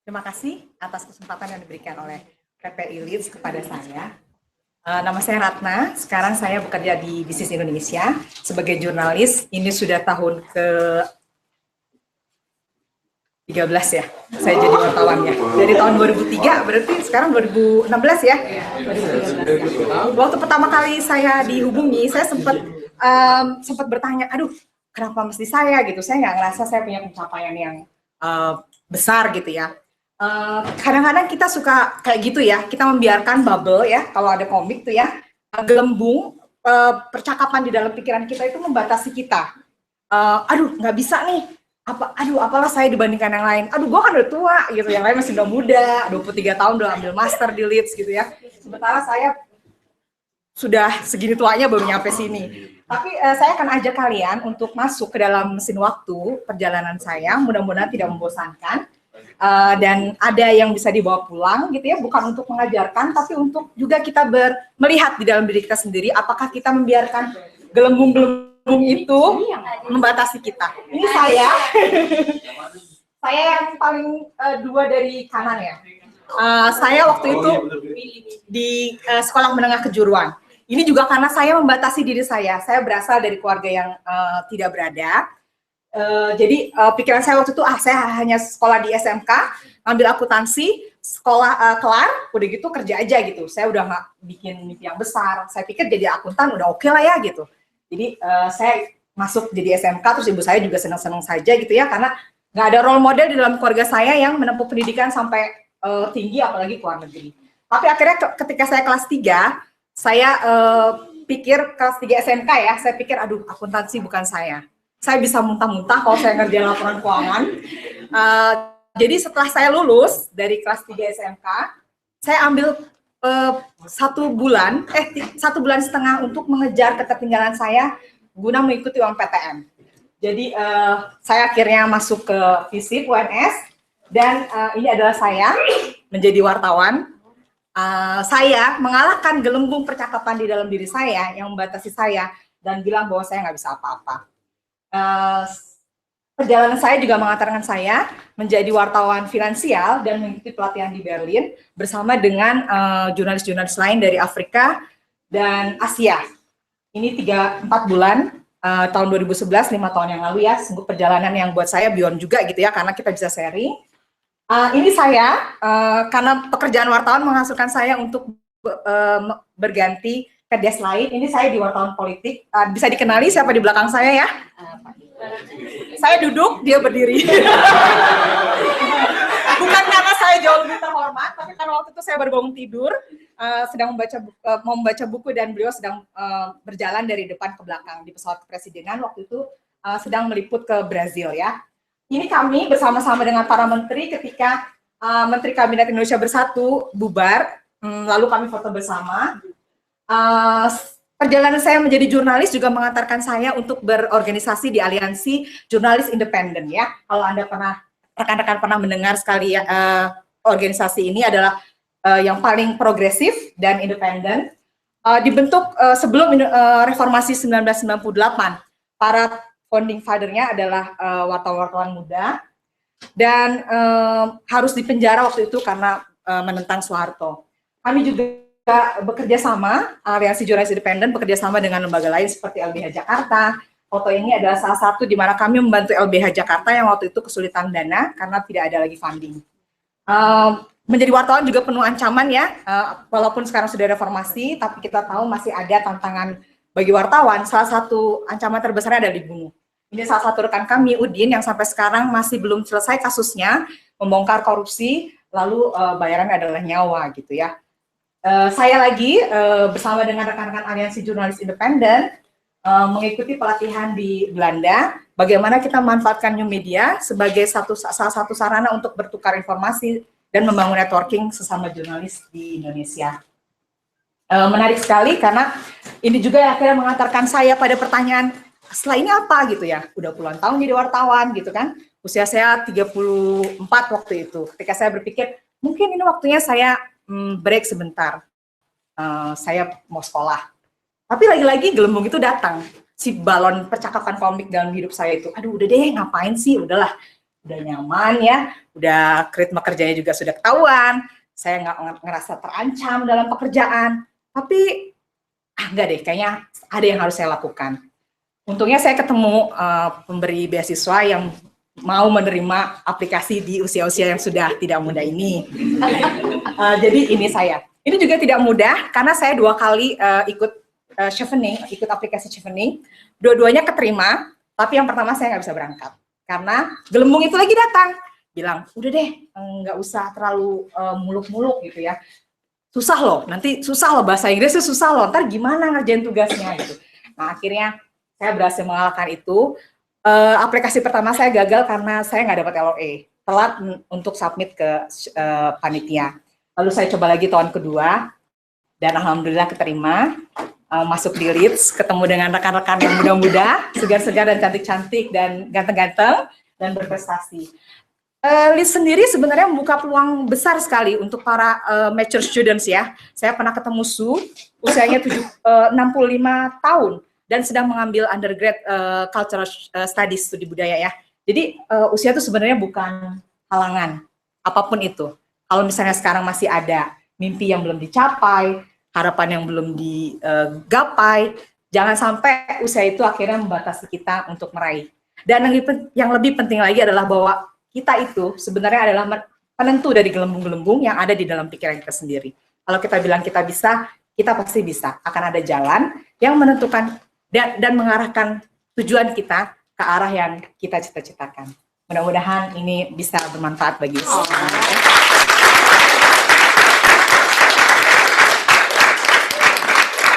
Terima kasih atas kesempatan yang diberikan oleh PPI Leeds kepada saya. Nama saya Ratna, sekarang saya bekerja di Bisnis Indonesia sebagai jurnalis. Ini sudah tahun ke-13 ya, saya jadi wartawannya. Dari tahun 2003, berarti sekarang 2016 ya? 2013. Waktu pertama kali saya dihubungi, saya sempat bertanya, aduh, kenapa mesti saya gitu? Saya nggak ngerasa saya punya pencapaian yang besar gitu ya. Kadang-kadang kita suka kayak gitu ya, kita membiarkan bubble ya, kalau ada komik tuh ya, gelembung percakapan di dalam pikiran kita itu membatasi kita. Aduh, nggak bisa nih, apalah saya dibandingkan yang lain. Aduh, gue kan udah tua gitu, yang lain masih udah muda, 23 tahun udah ambil master di Leeds gitu ya. Sementara saya sudah segini tuanya baru nyampe sini. Tapi saya akan ajak kalian untuk masuk ke dalam mesin waktu perjalanan saya, mudah-mudahan tidak membosankan. Dan ada yang bisa dibawa pulang gitu ya, bukan untuk mengajarkan, tapi untuk juga kita melihat di dalam diri kita sendiri, apakah kita membiarkan gelembung-gelembung itu membatasi kita. Ini saya yang paling dua dari kanan ya. Saya waktu itu di sekolah menengah kejuruan. Ini juga karena saya membatasi diri saya berasal dari keluarga yang tidak berada. Jadi pikiran saya waktu itu saya hanya sekolah di SMK, ambil akuntansi, sekolah kelar, udah gitu kerja aja gitu. Saya udah nggak bikin mimpi yang besar. Saya pikir jadi akuntan udah oke lah ya gitu. Jadi saya masuk jadi SMK, terus ibu saya juga senang-senang saja gitu ya, karena nggak ada role model di dalam keluarga saya yang menempuh pendidikan sampai tinggi, apalagi ke luar negeri. Tapi akhirnya ketika saya kelas 3, saya pikir kelas 3 SMK ya, saya pikir aduh akuntansi bukan saya. Saya bisa muntah-muntah kalau saya ngerjain laporan keuangan. Jadi setelah saya lulus dari kelas 3 SMK, saya ambil 1 bulan setengah untuk mengejar ketertinggalan saya guna mengikuti UMPTN. Jadi saya akhirnya masuk ke FISIP UNS, dan ini adalah saya menjadi wartawan. Saya mengalahkan gelembung percakapan di dalam diri saya yang membatasi saya dan bilang bahwa saya nggak bisa apa-apa. Perjalanan saya juga mengantarkan saya menjadi wartawan finansial dan mengikuti pelatihan di Berlin bersama dengan jurnalis-jurnalis lain dari Afrika dan Asia. Ini 3-4 bulan tahun 2011, 5 tahun yang lalu ya, sungguh perjalanan yang buat saya beyond juga gitu ya, karena kita bisa sharing. Ini saya, karena pekerjaan wartawan menghasilkan saya untuk berganti ke desk lain. Ini saya di wartawan politik. Bisa dikenali siapa di belakang saya ya? Saya duduk, dia berdiri. Bukan karena saya jauh lebih terhormat, tapi karena waktu itu saya baru bangun tidur, sedang membaca buku, dan beliau sedang berjalan dari depan ke belakang di pesawat kepresidenan. Waktu itu sedang meliput ke Brazil ya. Ini kami bersama-sama dengan para menteri ketika Menteri Kabinet Indonesia Bersatu bubar, lalu kami foto bersama. Perjalanan saya menjadi jurnalis juga mengantarkan saya untuk berorganisasi di Aliansi Jurnalis Independen ya. Kalau Anda rekan-rekan pernah mendengar sekali ya, organisasi ini adalah yang paling progresif dan independen. Dibentuk sebelum reformasi 1998. Para founding father-nya adalah wartawan-wartawan muda, dan harus dipenjara waktu itu karena menentang Soeharto. Kami juga bekerja sama, Aliansi Jurnalis Independen bekerja sama dengan lembaga lain seperti LBH Jakarta. Foto ini adalah salah satu di mana kami membantu LBH Jakarta yang waktu itu kesulitan dana karena tidak ada lagi funding. Menjadi wartawan juga penuh ancaman ya, walaupun sekarang sudah reformasi, tapi kita tahu masih ada tantangan bagi wartawan. Salah satu ancaman terbesarnya adalah dibunuh. Ini salah satu rekan kami, Udin, yang sampai sekarang masih belum selesai kasusnya, membongkar korupsi, lalu bayarannya adalah nyawa gitu ya. Saya lagi bersama dengan rekan-rekan Aliansi Jurnalis Independen mengikuti pelatihan di Belanda, bagaimana kita memanfaatkan new media sebagai salah satu sarana untuk bertukar informasi dan membangun networking sesama jurnalis di Indonesia. Menarik sekali karena ini juga yang akhirnya mengantarkan saya pada pertanyaan, setelah ini apa gitu ya? Udah puluhan tahun jadi wartawan gitu kan. Usia saya 34 waktu itu. Ketika saya berpikir, mungkin ini waktunya saya break sebentar. Saya mau sekolah. Tapi lagi-lagi gelembung itu datang. Si balon percakapan komik dalam hidup saya itu, aduh udah deh ngapain sih, udahlah. Udah nyaman ya, udah ritme kerjanya juga sudah ketahuan. Saya nggak ngerasa terancam dalam pekerjaan. Tapi enggak deh, kayaknya ada yang harus saya lakukan. Untungnya saya ketemu pemberi beasiswa yang mau menerima aplikasi di usia-usia yang sudah tidak muda ini. Jadi ini saya. Ini juga tidak mudah karena saya 2 kali ikut chevening, ikut aplikasi chevening. Dua-duanya keterima, tapi yang pertama saya nggak bisa berangkat karena gelembung itu lagi datang. Bilang, udah deh, nggak usah terlalu muluk-muluk gitu ya. Susah loh, nanti susah loh, bahasa Inggrisnya susah loh, ntar gimana ngerjain tugasnya gitu. Nah akhirnya saya berhasil mengalahkan itu. Aplikasi pertama saya gagal karena saya nggak dapat LOA, telat untuk submit ke panitia. Lalu saya coba lagi tahun kedua, dan alhamdulillah keterima, masuk di Leeds, ketemu dengan rekan-rekan yang muda-muda, segar-segar dan cantik-cantik dan ganteng-ganteng, dan berprestasi. Leeds sendiri sebenarnya membuka peluang besar sekali untuk para mature students ya. Saya pernah ketemu Su, usianya 65 tahun dan sedang mengambil undergrad cultural studies, studi budaya ya. Jadi usia itu sebenarnya bukan halangan apapun itu. Kalau misalnya sekarang masih ada mimpi yang belum dicapai, harapan yang belum digapai, jangan sampai usia itu akhirnya membatasi kita untuk meraih. Dan yang lebih penting lagi adalah bahwa kita itu sebenarnya adalah penentu dari gelembung-gelembung yang ada di dalam pikiran kita sendiri. Kalau kita bilang kita bisa, kita pasti bisa. Akan ada jalan yang menentukan dan mengarahkan tujuan kita ke arah yang kita cita-citakan. Mudah-mudahan ini bisa bermanfaat bagi semua.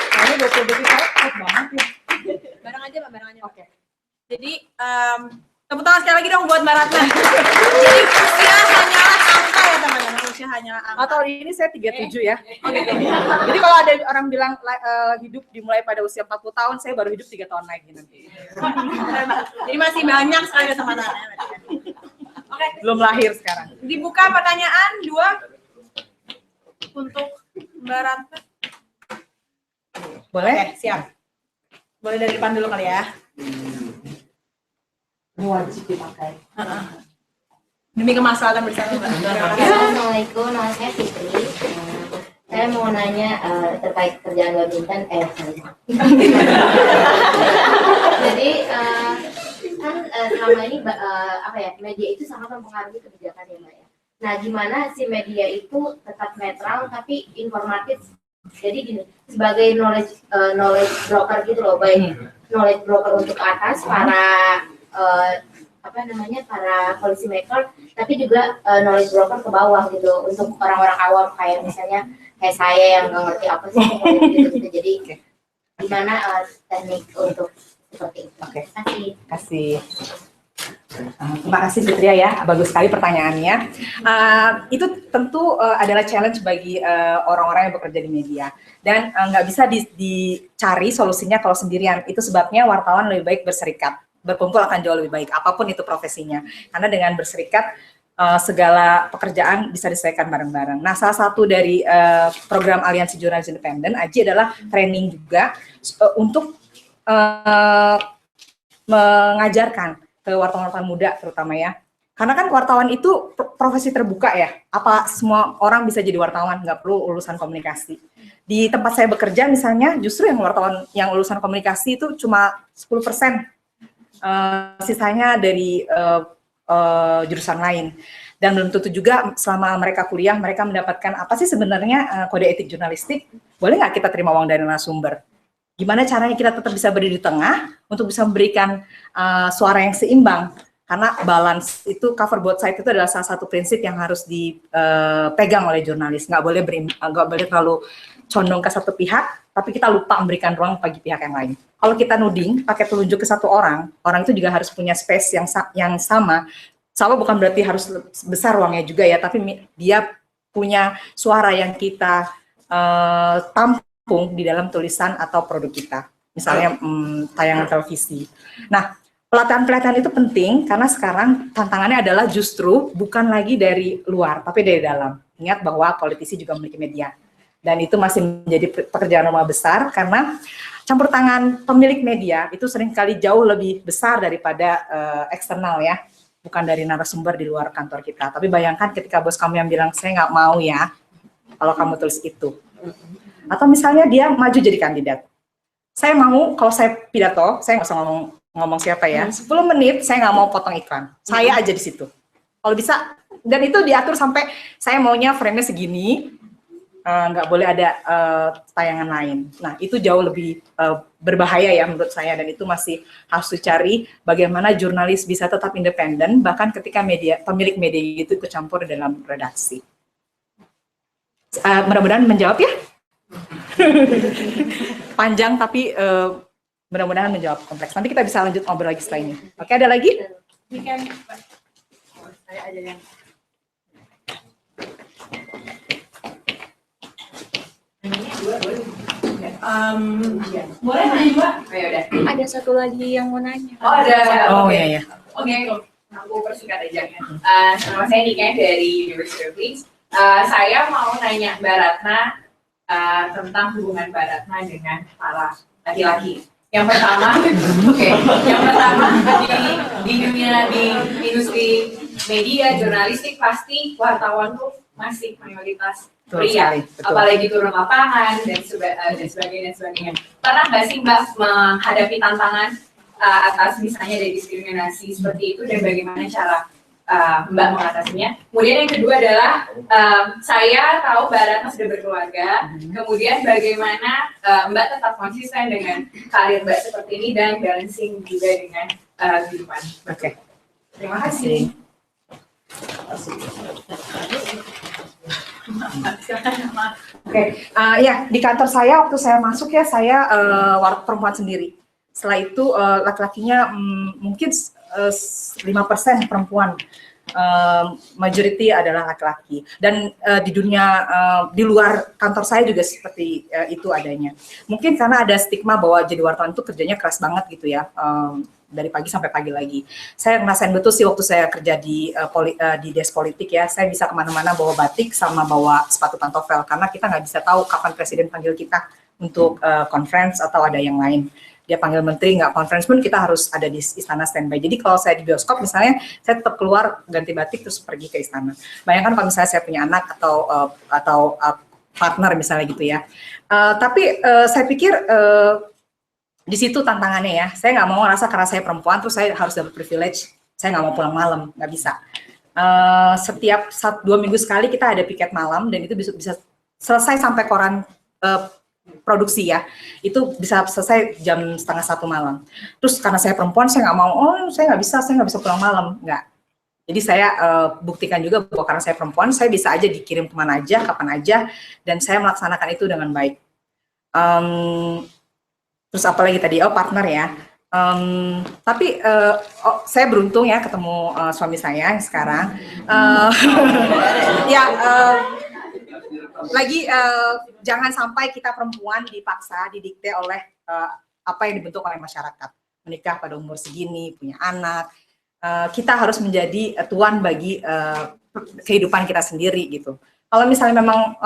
Kayaknya 20 detik saya kuat banget ya. Bareng aja Mbak, bareng aja. Oke. Jadi tepuk tangan sekali lagi dong buat Mbak Ratna. Jadi usia hanyalah angka ya teman-teman, usia hanyalah angka. Atau ini saya 37 ya. Oh gitu. Jadi kalau ada orang bilang hidup dimulai pada usia 40 tahun, saya baru hidup 3 tahun lagi nanti. Jadi masih banyak sekali kesempatan. Oke, Belum lahir sekarang. dibuka pertanyaan 2 untuk Mbak Ratna. Boleh? Siap. Boleh dari depan dulu kali ya. Ini wajib dipakai. Demi kemaslahatan bersama Mbak. Assalamualaikum, nama saya Fitri. Saya mau nanya terkait kerjaan badminton. Jadi kan selama ini media itu sangat mempengaruhi kebijakan ya Mbak ya. Nah gimana si media itu tetap netral tapi informatif? Jadi gini, sebagai knowledge broker gitu loh, baik knowledge broker untuk atas para para policy maker, tapi juga knowledge broker ke bawah gitu untuk orang-orang awam kayak misalnya kayak saya yang nggak ngerti apa sih gitu. Jadi gimana teknik untuk seperti itu? Oke. Terima kasih. Terima kasih Fitria ya, bagus sekali pertanyaannya. Itu tentu adalah challenge bagi orang-orang yang bekerja di media. Dan nggak bisa dicari solusinya kalau sendirian. Itu sebabnya wartawan lebih baik berserikat. Berkumpul akan jauh lebih baik, apapun itu profesinya. Karena dengan berserikat, segala pekerjaan bisa diselesaikan bareng-bareng. Nah, salah satu dari program Aliansi Jurnalis Independen, AJI, adalah training juga untuk mengajarkan ke wartawan-wartawan muda terutama ya. Karena kan wartawan itu profesi terbuka ya. Apa semua orang bisa jadi wartawan, nggak perlu lulusan komunikasi. Di tempat saya bekerja misalnya, justru yang wartawan yang lulusan komunikasi itu cuma 10%. Sisanya dari jurusan lain. Dan belum tentu juga selama mereka kuliah, mereka mendapatkan apa sih sebenarnya kode etik jurnalistik. Boleh nggak kita terima uang dari narasumber? Gimana caranya kita tetap bisa berdiri di tengah untuk bisa memberikan suara yang seimbang? Karena balance itu, cover both side itu adalah salah satu prinsip yang harus dipegang oleh jurnalis. Nggak boleh terlalu condong ke satu pihak, tapi kita lupa memberikan ruang bagi pihak yang lain. Kalau kita nuding pakai telunjuk ke satu orang itu juga harus punya space yang sama. Sama bukan berarti harus besar ruangnya juga ya, tapi dia punya suara yang kita tampung tertampung di dalam tulisan atau produk kita, misalnya tayangan televisi. Nah, pelatihan-pelatihan itu penting karena sekarang tantangannya adalah justru bukan lagi dari luar, tapi dari dalam. Ingat bahwa politisi juga memiliki media. Dan itu masih menjadi pekerjaan rumah besar karena campur tangan pemilik media itu seringkali jauh lebih besar daripada eksternal ya. Bukan dari narasumber di luar kantor kita. Tapi bayangkan ketika bos kamu yang bilang, saya nggak mau ya kalau kamu tulis itu. Atau misalnya dia maju jadi kandidat. Saya mau, kalau saya pidato, saya nggak usah ngomong siapa ya, 10 menit saya nggak mau potong iklan, saya aja di situ. Kalau bisa, dan itu diatur sampai saya maunya frame-nya segini, nggak boleh ada tayangan lain. Nah, itu jauh lebih berbahaya ya menurut saya, dan itu masih harus dicari bagaimana jurnalis bisa tetap independen, bahkan ketika pemilik media itu ikut campur dalam redaksi. Mudah-mudahan menjawab ya. Panjang tapi mudah-mudahan menjawab kompleks. Nanti kita bisa lanjut ngobrol lagi setelah ini. Oke, ada lagi? Ini kan saya ada yang boleh nanya Mbak? Ya udah. Ada satu lagi yang mau nanya. Oh ada. Oh Oke. iya ya. Oke, aku persingkat aja. Nama saya Nika dari University of Leeds. Saya mau nanya Mbak Ratna tentang hubungan Mbak Ratna dengan para laki-laki. Yang pertama, di dunia di industri media jurnalistik pasti wartawan tuh masih mayoritas pria, apalagi turun lapangan dan sebagainya. Pernah nggak sih Mbak menghadapi tantangan atas misalnya dari diskriminasi seperti itu dan bagaimana cara Mbak mengatasinya? Kemudian yang kedua adalah saya tahu Mbak Ratna sudah berkeluarga, kemudian bagaimana Mbak tetap konsisten dengan karir Mbak seperti ini dan balancing juga dengan kehidupan. Oke. Terima kasih. Oke, ya di kantor saya waktu saya masuk ya saya perempuan sendiri. Setelah itu laki-lakinya mungkin 5% perempuan, majority adalah laki-laki. Dan di dunia di luar kantor saya juga seperti itu adanya. Mungkin karena ada stigma bahwa jadi wartawan itu kerjanya keras banget gitu ya. Dari pagi sampai pagi lagi. Saya ngerasain betul sih waktu saya kerja di desk politik ya, saya bisa kemana-mana bawa batik sama bawa sepatu pantofel, karena kita nggak bisa tahu kapan presiden panggil kita untuk conference atau ada yang lain. Dia panggil menteri, nggak conference pun kita harus ada di istana standby. Jadi kalau saya di bioskop misalnya, saya tetap keluar ganti batik terus pergi ke istana. Bayangkan kalau misalnya saya punya anak atau partner misalnya gitu ya. Tapi saya pikir di situ tantangannya ya. Saya nggak mau ngerasa karena saya perempuan terus saya harus dapat privilege. Saya nggak mau pulang malam, nggak bisa. Setiap 2 minggu sekali kita ada piket malam dan itu bisa selesai sampai koran produksi ya. Itu bisa selesai jam 12:30 malam. Terus karena saya perempuan saya nggak mau, saya nggak bisa pulang malam, nggak. Jadi saya buktikan juga bahwa karena saya perempuan saya bisa aja dikirim kemana aja, kapan aja, dan saya melaksanakan itu dengan baik. Terus apa lagi tadi? Partner ya. Tapi saya beruntung ya ketemu suami saya yang sekarang. Jangan sampai kita perempuan dipaksa, didikte oleh apa yang dibentuk oleh masyarakat. Menikah pada umur segini, punya anak. Kita harus menjadi tuan bagi kehidupan kita sendiri gitu. Kalau misalnya memang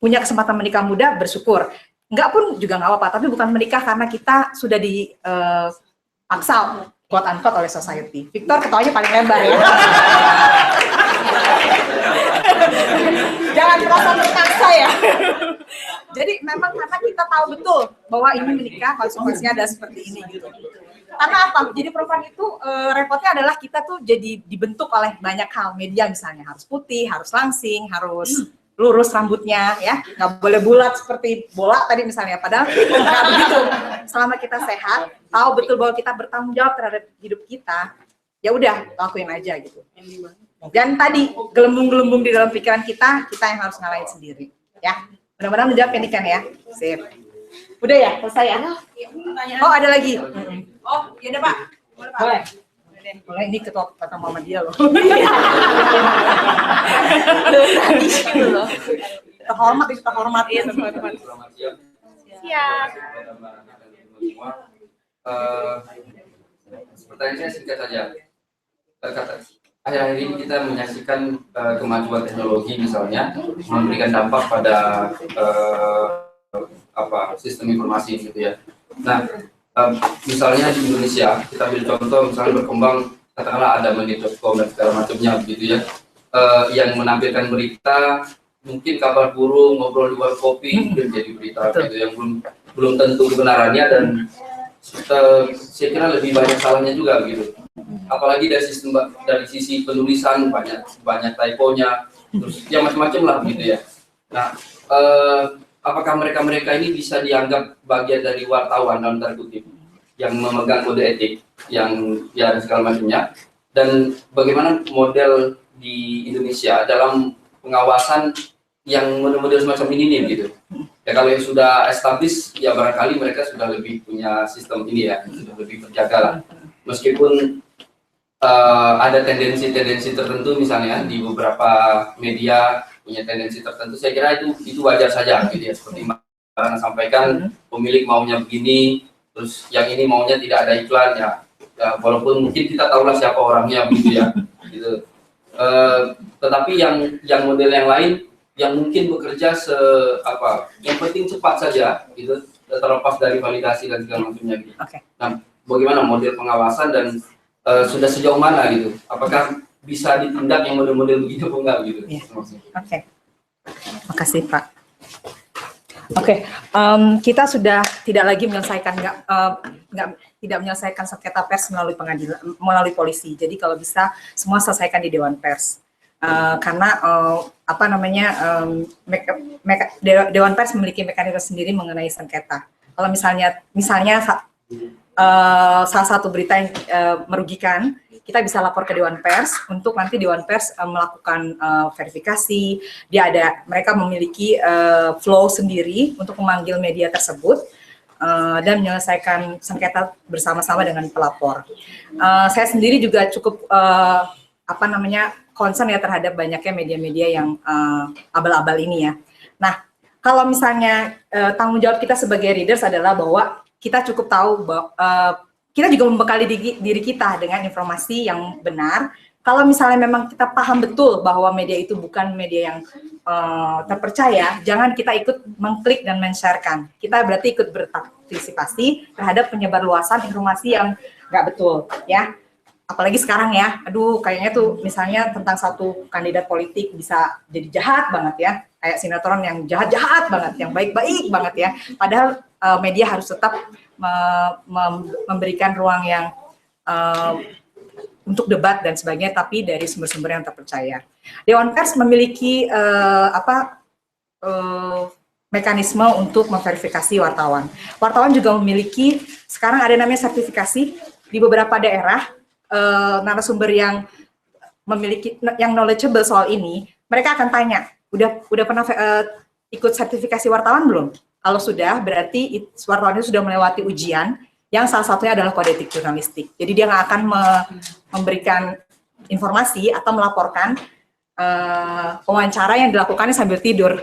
punya kesempatan menikah muda, bersyukur. Enggak pun juga nggak apa-apa, tapi bukan menikah karena kita sudah dipaksa quote unquote oleh society. Victor ketawanya paling lebar ya. Jangan merasa terpaksa ya. Jadi memang karena kita tahu betul bahwa ini menikah konsekuensinya ada seperti ini gitu. Karena apa? Jadi perempuan itu repotnya adalah kita tuh jadi dibentuk oleh banyak hal. Media misalnya harus putih, harus langsing, harus lurus rambutnya ya, nggak boleh bulat seperti bola tadi misalnya, padahal nggak begitu. Selama kita sehat, tahu betul bahwa kita bertanggung jawab terhadap hidup kita, ya udah lakuin aja gitu. Dan tadi gelembung-gelembung di dalam pikiran kita yang harus ngalahin sendiri ya. Mudah-mudahan menjawab ini kan ya. Sip. Udah ya, selesai ya? Oh ada lagi. Oh ya udah Pak. Boleh. Boleh, ini ketua Muhammadiyah loh. Terhormat. siang. Pertanyaan saya singkat saja. Akhir-akhir ini kita menyaksikan kemajuan teknologi misalnya memberikan dampak pada sistem informasi gitu ya. Nah, misalnya di Indonesia kita ambil contoh misalnya berkembang katakanlah ada menit.com dan segala macamnya begitu ya, yang menampilkan berita mungkin kabar burung ngobrol di warung kopi mungkin jadi berita gitu yang belum tentu kebenarannya dan saya kira lebih banyak salahnya juga gitu. Apalagi dari sisi penulisan banyak typonya, terus ya macam-macam lah gitu ya. Nah, apakah mereka ini bisa dianggap bagian dari wartawan dalam tanda kutip yang memegang kode etik yang ya segala macamnya, dan bagaimana model di Indonesia dalam pengawasan yang model-model semacam ini nih gitu. Ya kalau yang sudah established ya barangkali mereka sudah lebih punya sistem ini ya, sudah lebih terjaga lah. Meskipun ada tendensi-tendensi tertentu misalnya di beberapa media punya tendensi tertentu, saya kira itu wajar saja gitu ya, seperti Mbak sampaikan pemilik maunya begini, terus yang ini maunya tidak ada iklan ya, walaupun mungkin kita tahulah siapa orangnya begitu ya gitu. Tetapi yang model yang lain yang mungkin bekerja yang penting cepat saja gitu, terlepas dari validasi dan segala macamnya gitu. Nah, bagaimana model pengawasan dan sudah sejauh mana gitu? Apakah bisa ditindak yang model-model begitu atau enggak gitu? Oke. Makasih Pak. Oke, kita sudah tidak lagi menyelesaikan tidak menyelesaikan sengketa pers melalui pengadilan, melalui polisi. Jadi kalau bisa semua selesaikan di Dewan Pers. Karena Dewan Pers memiliki mekanisme sendiri mengenai sengketa. Kalau misalnya salah satu berita yang merugikan, kita bisa lapor ke Dewan Pers untuk nanti Dewan Pers melakukan verifikasi. Mereka memiliki flow sendiri untuk memanggil media tersebut dan menyelesaikan sengketa bersama-sama dengan pelapor. Saya sendiri juga cukup concern ya terhadap banyaknya media-media yang abal-abal ini ya. Nah, kalau misalnya tanggung jawab kita sebagai readers adalah bahwa kita cukup tahu bahwa kita juga membekali diri kita dengan informasi yang benar. Kalau misalnya memang kita paham betul bahwa media itu bukan media yang terpercaya, jangan kita ikut mengklik dan men-sharekan. Kita berarti ikut berpartisipasi terhadap penyebarluasan informasi yang nggak betul, ya. Apalagi sekarang ya, aduh kayaknya tuh misalnya tentang satu kandidat politik bisa jadi jahat banget ya, kayak sinetron yang jahat-jahat banget, yang baik-baik banget ya. Padahal media harus tetap memberikan ruang yang untuk debat dan sebagainya, tapi dari sumber-sumber yang terpercaya. Dewan Pers memiliki mekanisme untuk memverifikasi wartawan. Wartawan juga memiliki, sekarang ada namanya sertifikasi di beberapa daerah, narasumber yang memiliki, yang knowledgeable soal ini, mereka akan tanya, udah pernah ikut sertifikasi wartawan belum? Kalau sudah, berarti wartawan itu sudah melewati ujian, yang salah satunya adalah kode etik jurnalistik. Jadi dia nggak akan memberikan informasi atau melaporkan wawancara yang dilakukannya sambil tidur.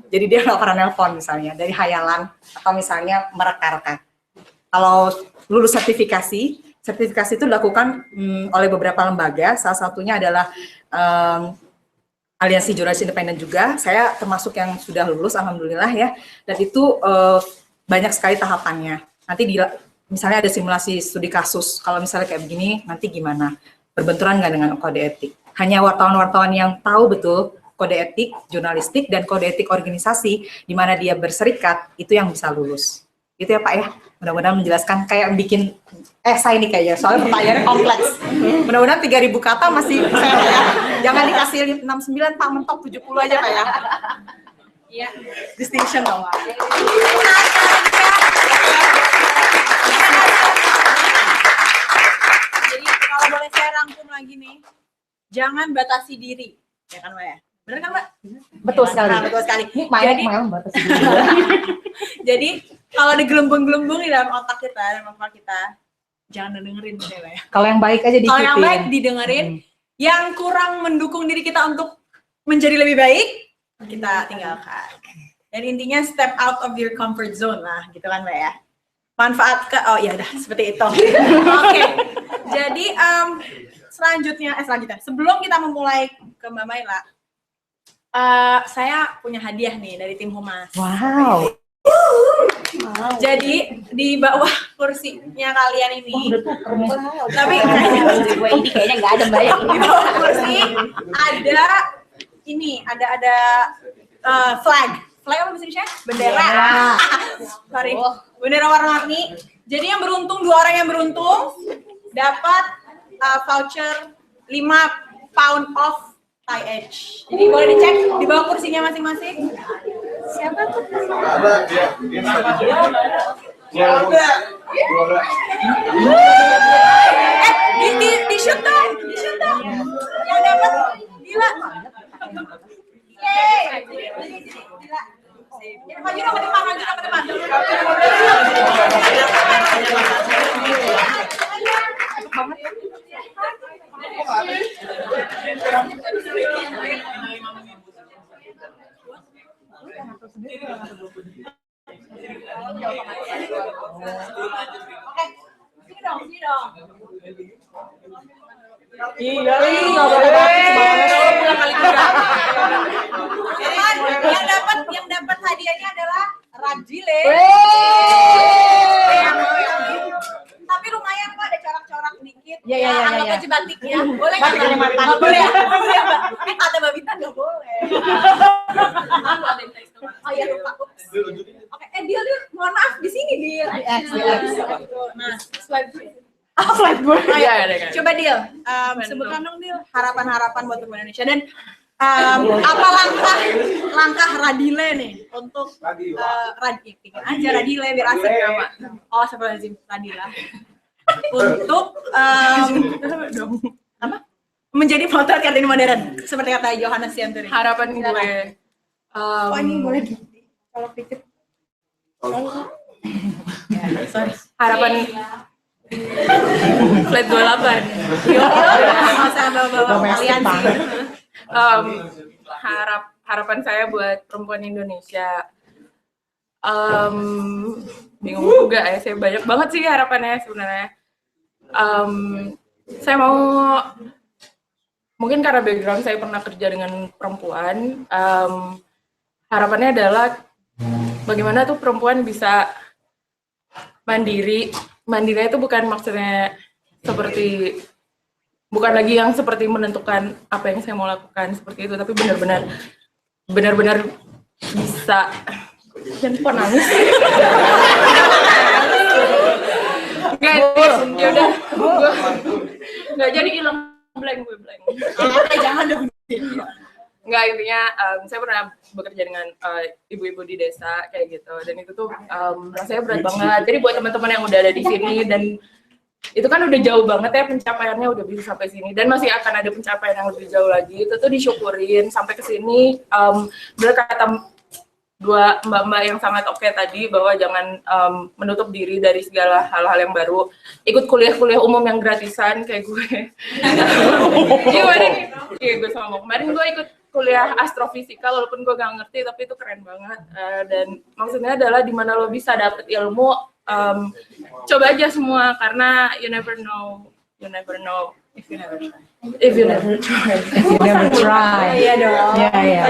Jadi dia nggak pernah nelpon misalnya, dari hayalan, atau misalnya mereka-reka. Kalau lulus sertifikasi itu dilakukan oleh beberapa lembaga, salah satunya adalah Aliansi Jurnalis Independen juga. Saya termasuk yang sudah lulus, alhamdulillah ya. Dan itu banyak sekali tahapannya. Nanti misalnya ada simulasi studi kasus, kalau misalnya kayak begini, nanti gimana? Berbenturan nggak dengan kode etik? Hanya wartawan-wartawan yang tahu betul kode etik jurnalistik dan kode etik organisasi, di mana dia berserikat, itu yang bisa lulus. Gitu ya Pak ya? Mudah-mudahan menjelaskan, kayak bikin esai ini kayaknya, soalnya pertanyaannya kompleks. Mudah-mudahan 3.000 kata masih fair ya. Jangan dikasih 69 Pak, mentok 70 aja Pak ya. Iya, distinction dong Pak. Jadi kalau boleh saya rangkum lagi nih, jangan batasi diri, ya kan Mbak ya? Bener kan Mbak? Betul sekali. Nah, betul sekali. Jadi batasi diri. Jadi kalau digelembung-gelembung di dalam otak kita, dalam kepala kita, jangan dengerin ya Mbak ya. Kalau yang baik aja diikutin. Kalau yang baik didengerin, yang kurang mendukung diri kita untuk menjadi lebih baik, kita tinggalkan. Dan intinya step out of your comfort zone lah, gitu kan Mbak ya. Manfaatkan, oh ya udah seperti itu. Oke, jadi selanjutnya, sebelum kita memulai ke Mbak Maila, saya punya hadiah nih dari tim Humas. Wow. Jadi di bawah kursinya kalian ini, tapi Ini kayaknya nggak ada Mbak ya. di bawah kursi ada ini, ada flag apa bahasa Indonesia? Bendera. Sorry, bendera warna-warni. Jadi yang beruntung, 2 orang yang beruntung dapat voucher 5 pound off Thai Edge. Jadi boleh dicek di bawah kursinya masing-masing. Siapa tuh? Di shoot dong. Yang dapat gila. Yeay. Gila. Maju dong ke depan. Oke, sini dong. Iya, yang dapat hadiahnya adalah Radile. Tapi lumayan kok, ada corak-corak dikit. Iya. Anggap aja batik ya. Boleh nggak? Nggak boleh ya? Kata Mbak Bintang nggak boleh. Oh iya lupa. Oke, Dil, mohon maaf di sini Dil. Nah, slide. Coba Dil, sebutkan dong Dil harapan-harapan buat perempuan Indonesia dan apa langkah Radile nih untuk Radile biar asik nama. Oh, sebelum Radila untuk apa? Menjadi potret Kartini modern seperti kata Johannes Sianturi. Harapan gue. Oh ini boleh kalau pikir. Sorry. Harapan flat 28. Masa bawa kalian sih. Harapan saya buat perempuan Indonesia, bingung juga ya, saya banyak banget sih harapannya sebenarnya. Saya mau, mungkin karena background saya pernah kerja dengan perempuan, harapannya adalah bagaimana tuh perempuan bisa mandiri. Mandiri itu bukan maksudnya seperti, bukan lagi yang seperti menentukan apa yang saya mau lakukan seperti itu, tapi benar-benar bisa. Jangan lupa nangis. Nggak, ya udah, nggak jadi hilang blank. Jangan dong. Nggak, intinya saya pernah bekerja dengan ibu-ibu di desa kayak gitu, dan itu tuh rasanya berat banget. Jadi buat teman-teman yang udah ada di sini dan itu kan udah jauh banget ya pencapaiannya, udah bisa sampai sini dan masih akan ada pencapaian yang lebih jauh lagi, itu tuh disyukurin sampai ke sini. Bener kata 2 mbak-mbak yang sangat oke tadi, bahwa jangan menutup diri dari segala hal-hal yang baru. Ikut kuliah-kuliah umum yang gratisan kayak gue. Iya, gue sama kemarin gue ikut kuliah astrofisika, walaupun gue gak ngerti, tapi itu keren banget. Dan maksudnya adalah di mana lo bisa dapet ilmu, coba aja semua, karena you never know if you never try. If you never try. Iya dong. Iya.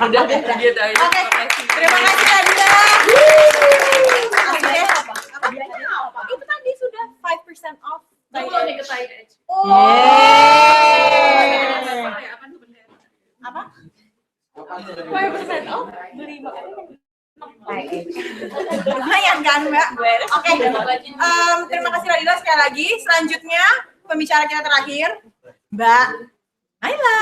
Udah deh, gitu aja. Oke, terima kasih Radila. Itu tadi sudah 5% off. Apa? 5% off? Beli lumayan kan Mbak? Oke, terima kasih Radila sekali lagi. Selanjutnya pembicara kita terakhir Mbak Maila.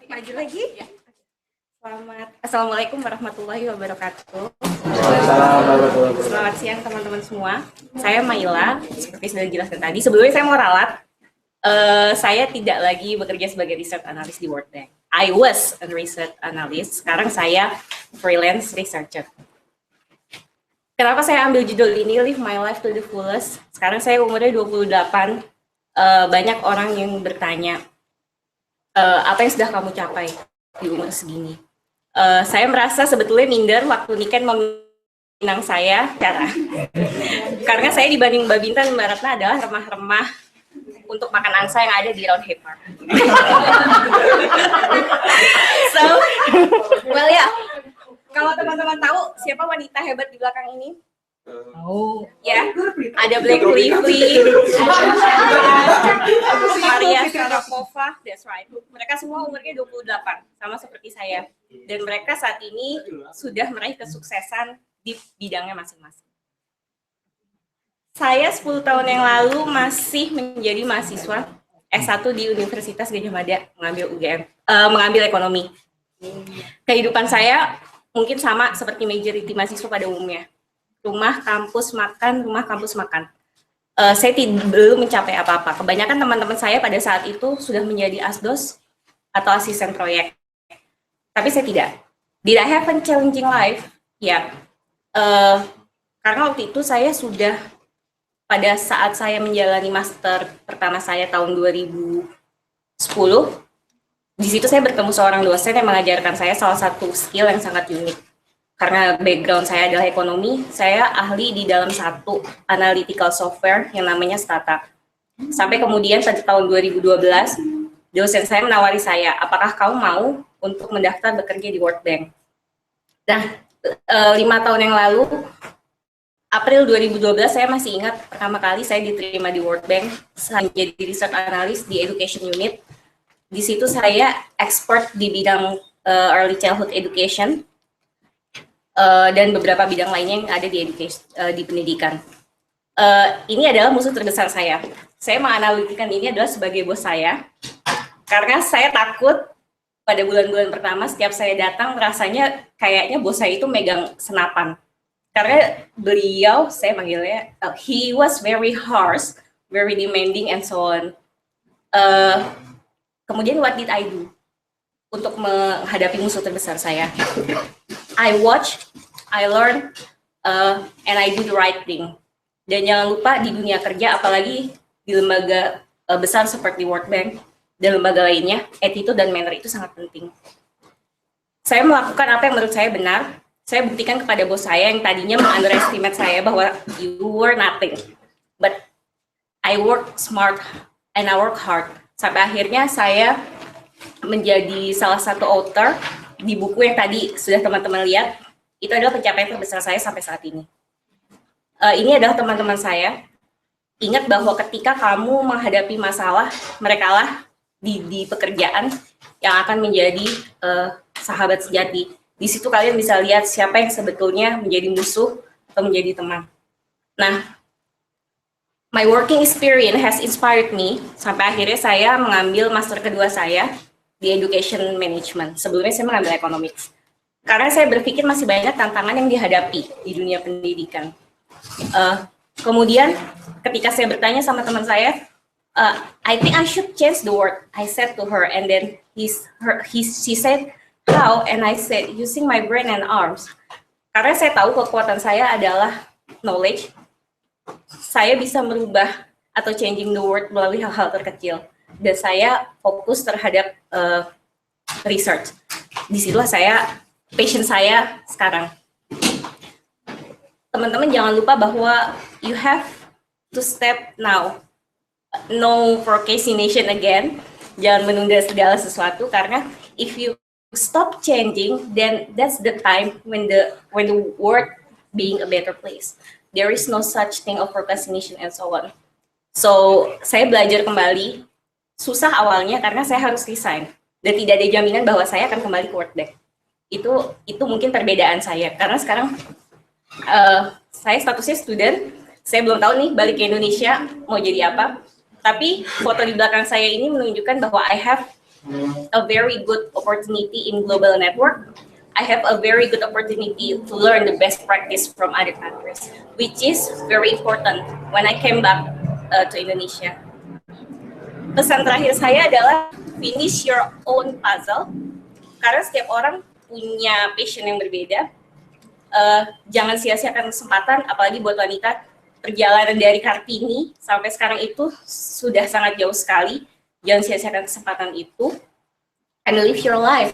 Maju lagi. Assalamualaikum warahmatullahi wabarakatuh. Selamat siang teman-teman semua. Saya Maila, seperti sudah dijelaskan tadi. Sebelumnya saya mau ralat. Saya tidak lagi bekerja sebagai research analyst di World Bank. I was a research analyst, sekarang saya freelance researcher. Kenapa saya ambil judul ini, Live My Life to the Fullest? Sekarang saya umurnya 28, banyak orang yang bertanya, apa yang sudah kamu capai di umur segini? Saya merasa sebetulnya minder waktu Niken meminang saya, karena saya dibanding Mbak Bintan, Mbak Ratna adalah remah-remah untuk makan angsa yang ada di Roundhay Park. So, well ya, kalau teman-teman tahu siapa wanita hebat di belakang ini? Oh, ya, ada Blake Lively, Maria Sharapova, that's right. Mereka semua umurnya 28, sama seperti saya. Dan mereka saat ini sudah meraih kesuksesan di bidangnya masing-masing. Saya 10 tahun yang lalu masih menjadi mahasiswa S1 di Universitas Gadjah Mada, mengambil ekonomi. Kehidupan saya mungkin sama seperti majority mahasiswa pada umumnya. Rumah, kampus, makan, rumah, kampus, makan. Saya belum mencapai apa-apa. Kebanyakan teman-teman saya pada saat itu sudah menjadi asdos atau asisten proyek. Tapi saya tidak. Did I have a challenging life? Ya. Karena waktu itu saya sudah, pada saat saya menjalani master pertama saya tahun 2010, di situ saya bertemu seorang dosen yang mengajarkan saya salah satu skill yang sangat unik. Karena background saya adalah ekonomi, saya ahli di dalam satu analytical software yang namanya Stata. Sampai kemudian pada tahun 2012, dosen saya menawari saya, apakah kamu mau untuk mendaftar bekerja di World Bank? Nah, 5 tahun yang lalu, April 2012, saya masih ingat pertama kali saya diterima di World Bank, saya menjadi research analyst di Education Unit. Di situ saya expert di bidang early childhood education, dan beberapa bidang lainnya yang ada di di pendidikan. Ini adalah musuh terbesar saya. Saya menganalogikan ini adalah sebagai bos saya, karena saya takut pada bulan-bulan pertama setiap saya datang rasanya kayaknya bos saya itu megang senapan. Karena beliau, saya manggilnya, he was very harsh, very demanding, and so on. Kemudian what did I do untuk menghadapi musuh terbesar saya? I watch, I learn, and I do the right thing. Dan jangan lupa di dunia kerja, apalagi di lembaga besar seperti World Bank dan lembaga lainnya, attitude dan manner itu sangat penting. Saya melakukan apa yang menurut saya benar. Saya buktikan kepada bos saya yang tadinya meng-underestimate saya bahwa you were nothing. But I work smart and I work hard. Sampai akhirnya saya menjadi salah satu author di buku yang tadi sudah teman-teman lihat. Itu adalah pencapaian terbesar saya sampai saat ini. Ini adalah teman-teman saya. Ingat bahwa ketika kamu menghadapi masalah, merekalah di pekerjaan yang akan menjadi sahabat sejati. Di situ kalian bisa lihat siapa yang sebetulnya menjadi musuh atau menjadi teman. Nah, my working experience has inspired me sampai akhirnya saya mengambil master kedua saya di Education Management. Sebelumnya saya mengambil Economics. Karena saya berpikir masih banyak tantangan yang dihadapi di dunia pendidikan. Kemudian ketika saya bertanya sama teman saya, I think I should change the word. I said to her, and then she said, how? And I said, using my brain and arms. Karena saya tahu kekuatan saya adalah knowledge. Saya bisa merubah atau changing the world melalui hal-hal terkecil. Dan saya fokus terhadap research. Disitulah passion saya sekarang. Teman-teman jangan lupa bahwa you have to step now. No procrastination again. Jangan menunda segala sesuatu, karena if you stop changing, then that's the time when the world being a better place. There is no such thing of procrastination and so on. So saya belajar kembali, susah awalnya karena saya harus resign dan tidak ada jaminan bahwa saya akan kembali ke World Bank. Itu mungkin perbedaan saya, karena sekarang saya statusnya student, saya belum tahu nih balik ke Indonesia mau jadi apa. Tapi foto di belakang saya ini menunjukkan bahwa I have a very good opportunity in global network. I have a very good opportunity to learn the best practice from other countries, which is very important when I came back to Indonesia. pesan terakhir saya adalah finish your own puzzle, karena setiap orang punya passion yang berbeda. Jangan sia-siakan kesempatan, apalagi buat wanita. Perjalanan dari Kartini sampai sekarang itu sudah sangat jauh sekali. Jangan sia-siakan kesempatan itu, and live your life,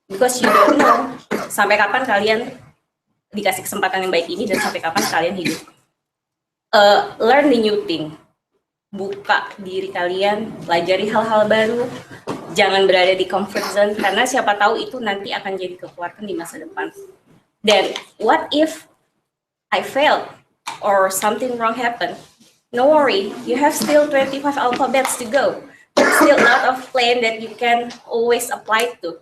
because you don't know sampai kapan kalian dikasih kesempatan yang baik ini dan sampai kapan kalian hidup. Learn the new thing, buka diri kalian, pelajari hal-hal baru, jangan berada di comfort zone, karena siapa tahu itu nanti akan jadi kekuatan di masa depan. Dan what if I failed or something wrong happened? No worry, you have still 25 alphabets to go. There's still a lot of plan that you can always apply to.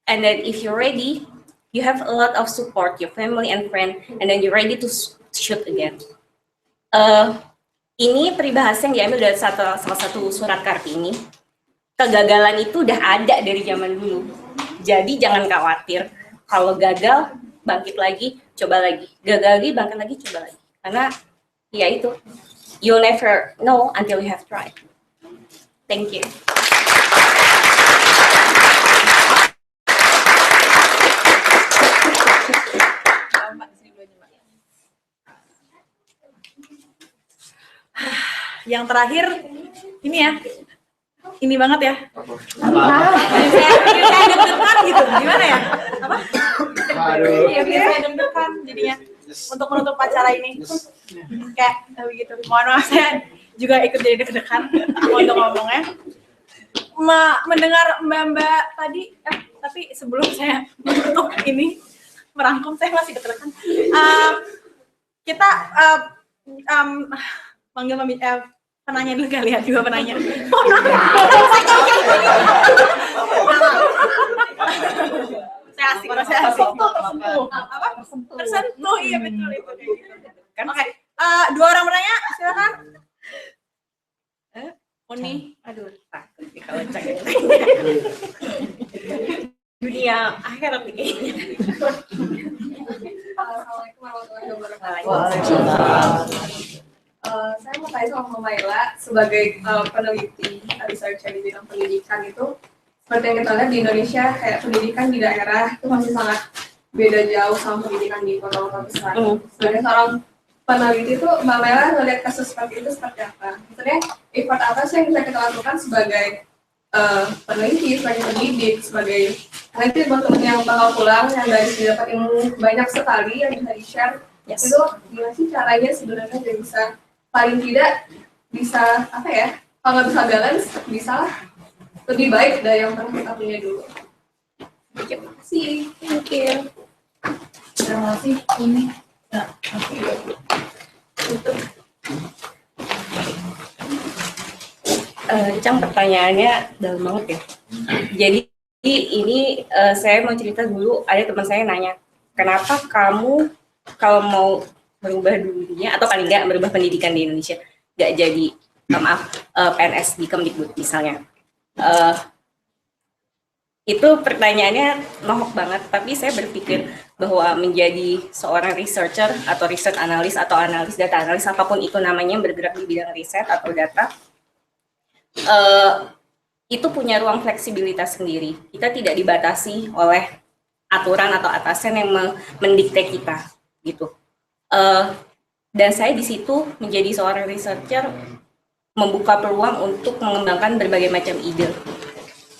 And then if you're ready, you have a lot of support, your family and friend, and then you're ready to shoot again. Ini peribahasa yang diambil dari salah satu surat Kartini. Kegagalan itu udah ada dari zaman dulu. Jadi jangan khawatir. Kalau gagal, bangkit lagi, coba lagi. Gagal lagi, bangkit lagi, coba lagi. Karena ya itu, you'll never know until you have tried. Thank you. Yang terakhir ini ya, ini banget ya. Saya deg-degan gitu, gimana ya? Apa? Iya, saya deg-degan jadinya untuk menutup acara ini. Kayak begitu. Mohon maaf, saya juga ikut jadi deg-degan untuk ngomongnya. Mendengar Mbak tadi, tapi sebelum saya menutup ini, merangkum, saya masih deg-degan. Kita panggil penanya dulu kali ya, juga penanya. Saya asik, saya asik. Apa? Tersentuh, iya betul itu. Oke, dua orang penanya, silakan. Uni, aduh, takut nih kalau cek. Dunia akhirat nih kayaknya. Assalamualaikum warahmatullahi wabarakatuh. Saya mau tanya sama Mbak Maila, sebagai peneliti researcher di bidang pendidikan itu, seperti yang kita lihat di Indonesia, kayak pendidikan di daerah itu masih sangat beda jauh sama pendidikan di kota-kota besar. Sebagai seorang peneliti itu, Mbak Maila melihat kasus seperti itu seperti apa? Maksudnya, effort apa sih yang bisa kita lakukan sebagai peneliti, sebagai pendidik, sebagai nanti buat teman yang bakal pulang, yang dari sini dapat ilmu banyak sekali yang bisa di-share, itu gimana sih caranya sebenarnya dia bisa paling tidak bisa apa ya, kalau nggak bisa balance, bisa lebih baik dari yang pernah kita punya dulu. Terima kasih. Thank you. Terima kasih. Ini. Nah, Cang, pertanyaannya dalam banget ya. Jadi ini saya mau cerita dulu, ada teman saya nanya, kenapa kamu kalau mau merubah dunia atau paling nggak merubah pendidikan di Indonesia nggak jadi PNS di Kemdikbud misalnya. Itu pertanyaannya nohok banget, tapi saya berpikir bahwa menjadi seorang researcher atau research analis atau analis data analis apapun itu namanya, bergerak di bidang riset atau data, itu punya ruang fleksibilitas sendiri. Kita tidak dibatasi oleh aturan atau atasan yang mendikte kita, gitu. Dan saya di situ menjadi seorang researcher membuka peluang untuk mengembangkan berbagai macam ide.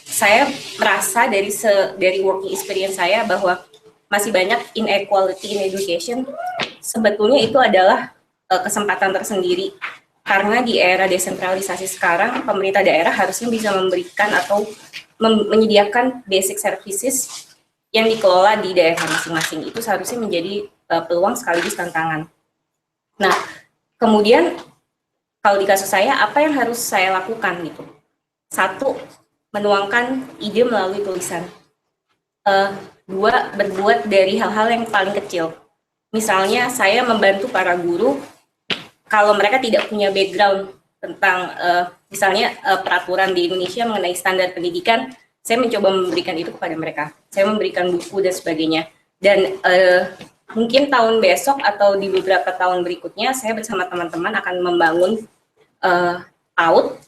Saya merasa dari working experience saya bahwa masih banyak inequality in education. Sebetulnya itu adalah kesempatan tersendiri. Karena di era desentralisasi sekarang, pemerintah daerah harusnya bisa memberikan atau menyediakan basic services yang dikelola di daerah masing-masing. Itu seharusnya menjadi peluang sekaligus tantangan. Nah, kemudian kalau di kasus saya, apa yang harus saya lakukan gitu? Satu, menuangkan ide melalui tulisan. Dua, berbuat dari hal-hal yang paling kecil. Misalnya, saya membantu para guru kalau mereka tidak punya background tentang misalnya peraturan di Indonesia mengenai standar pendidikan, saya mencoba memberikan itu kepada mereka. Saya memberikan buku dan sebagainya. Dan mungkin tahun besok atau di beberapa tahun berikutnya, saya bersama teman-teman akan membangun PAUD,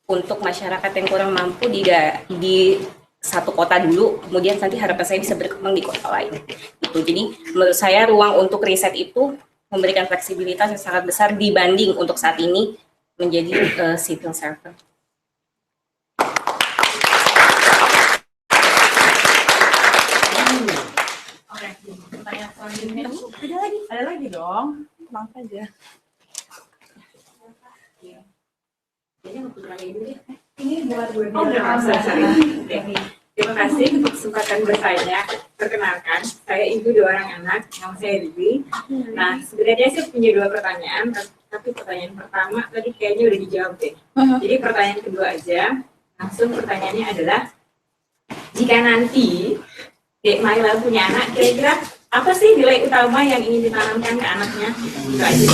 untuk masyarakat yang kurang mampu di satu kota dulu, kemudian nanti harapan saya bisa berkembang di kota lain. Itu jadi menurut saya ruang untuk riset itu memberikan fleksibilitas yang sangat besar dibanding untuk saat ini menjadi civil servant. Oke, pertanyaan selanjutnya. Ada lagi dong. Tenang saja. Ini buat gue. Oh, udah Terima kasih untuk kesempatan bertanya. Perkenalkan, saya ibu 2 orang anak, nama saya Dewi. Nah, sebenarnya saya punya 2 pertanyaan, tapi pertanyaan pertama tadi kayaknya udah dijawab deh. Jadi pertanyaan kedua aja, langsung pertanyaannya adalah, jika nanti Dek Maila punya anak, kira-kira apa sih nilai utama yang ingin ditanamkan ke anaknya? Itu aja.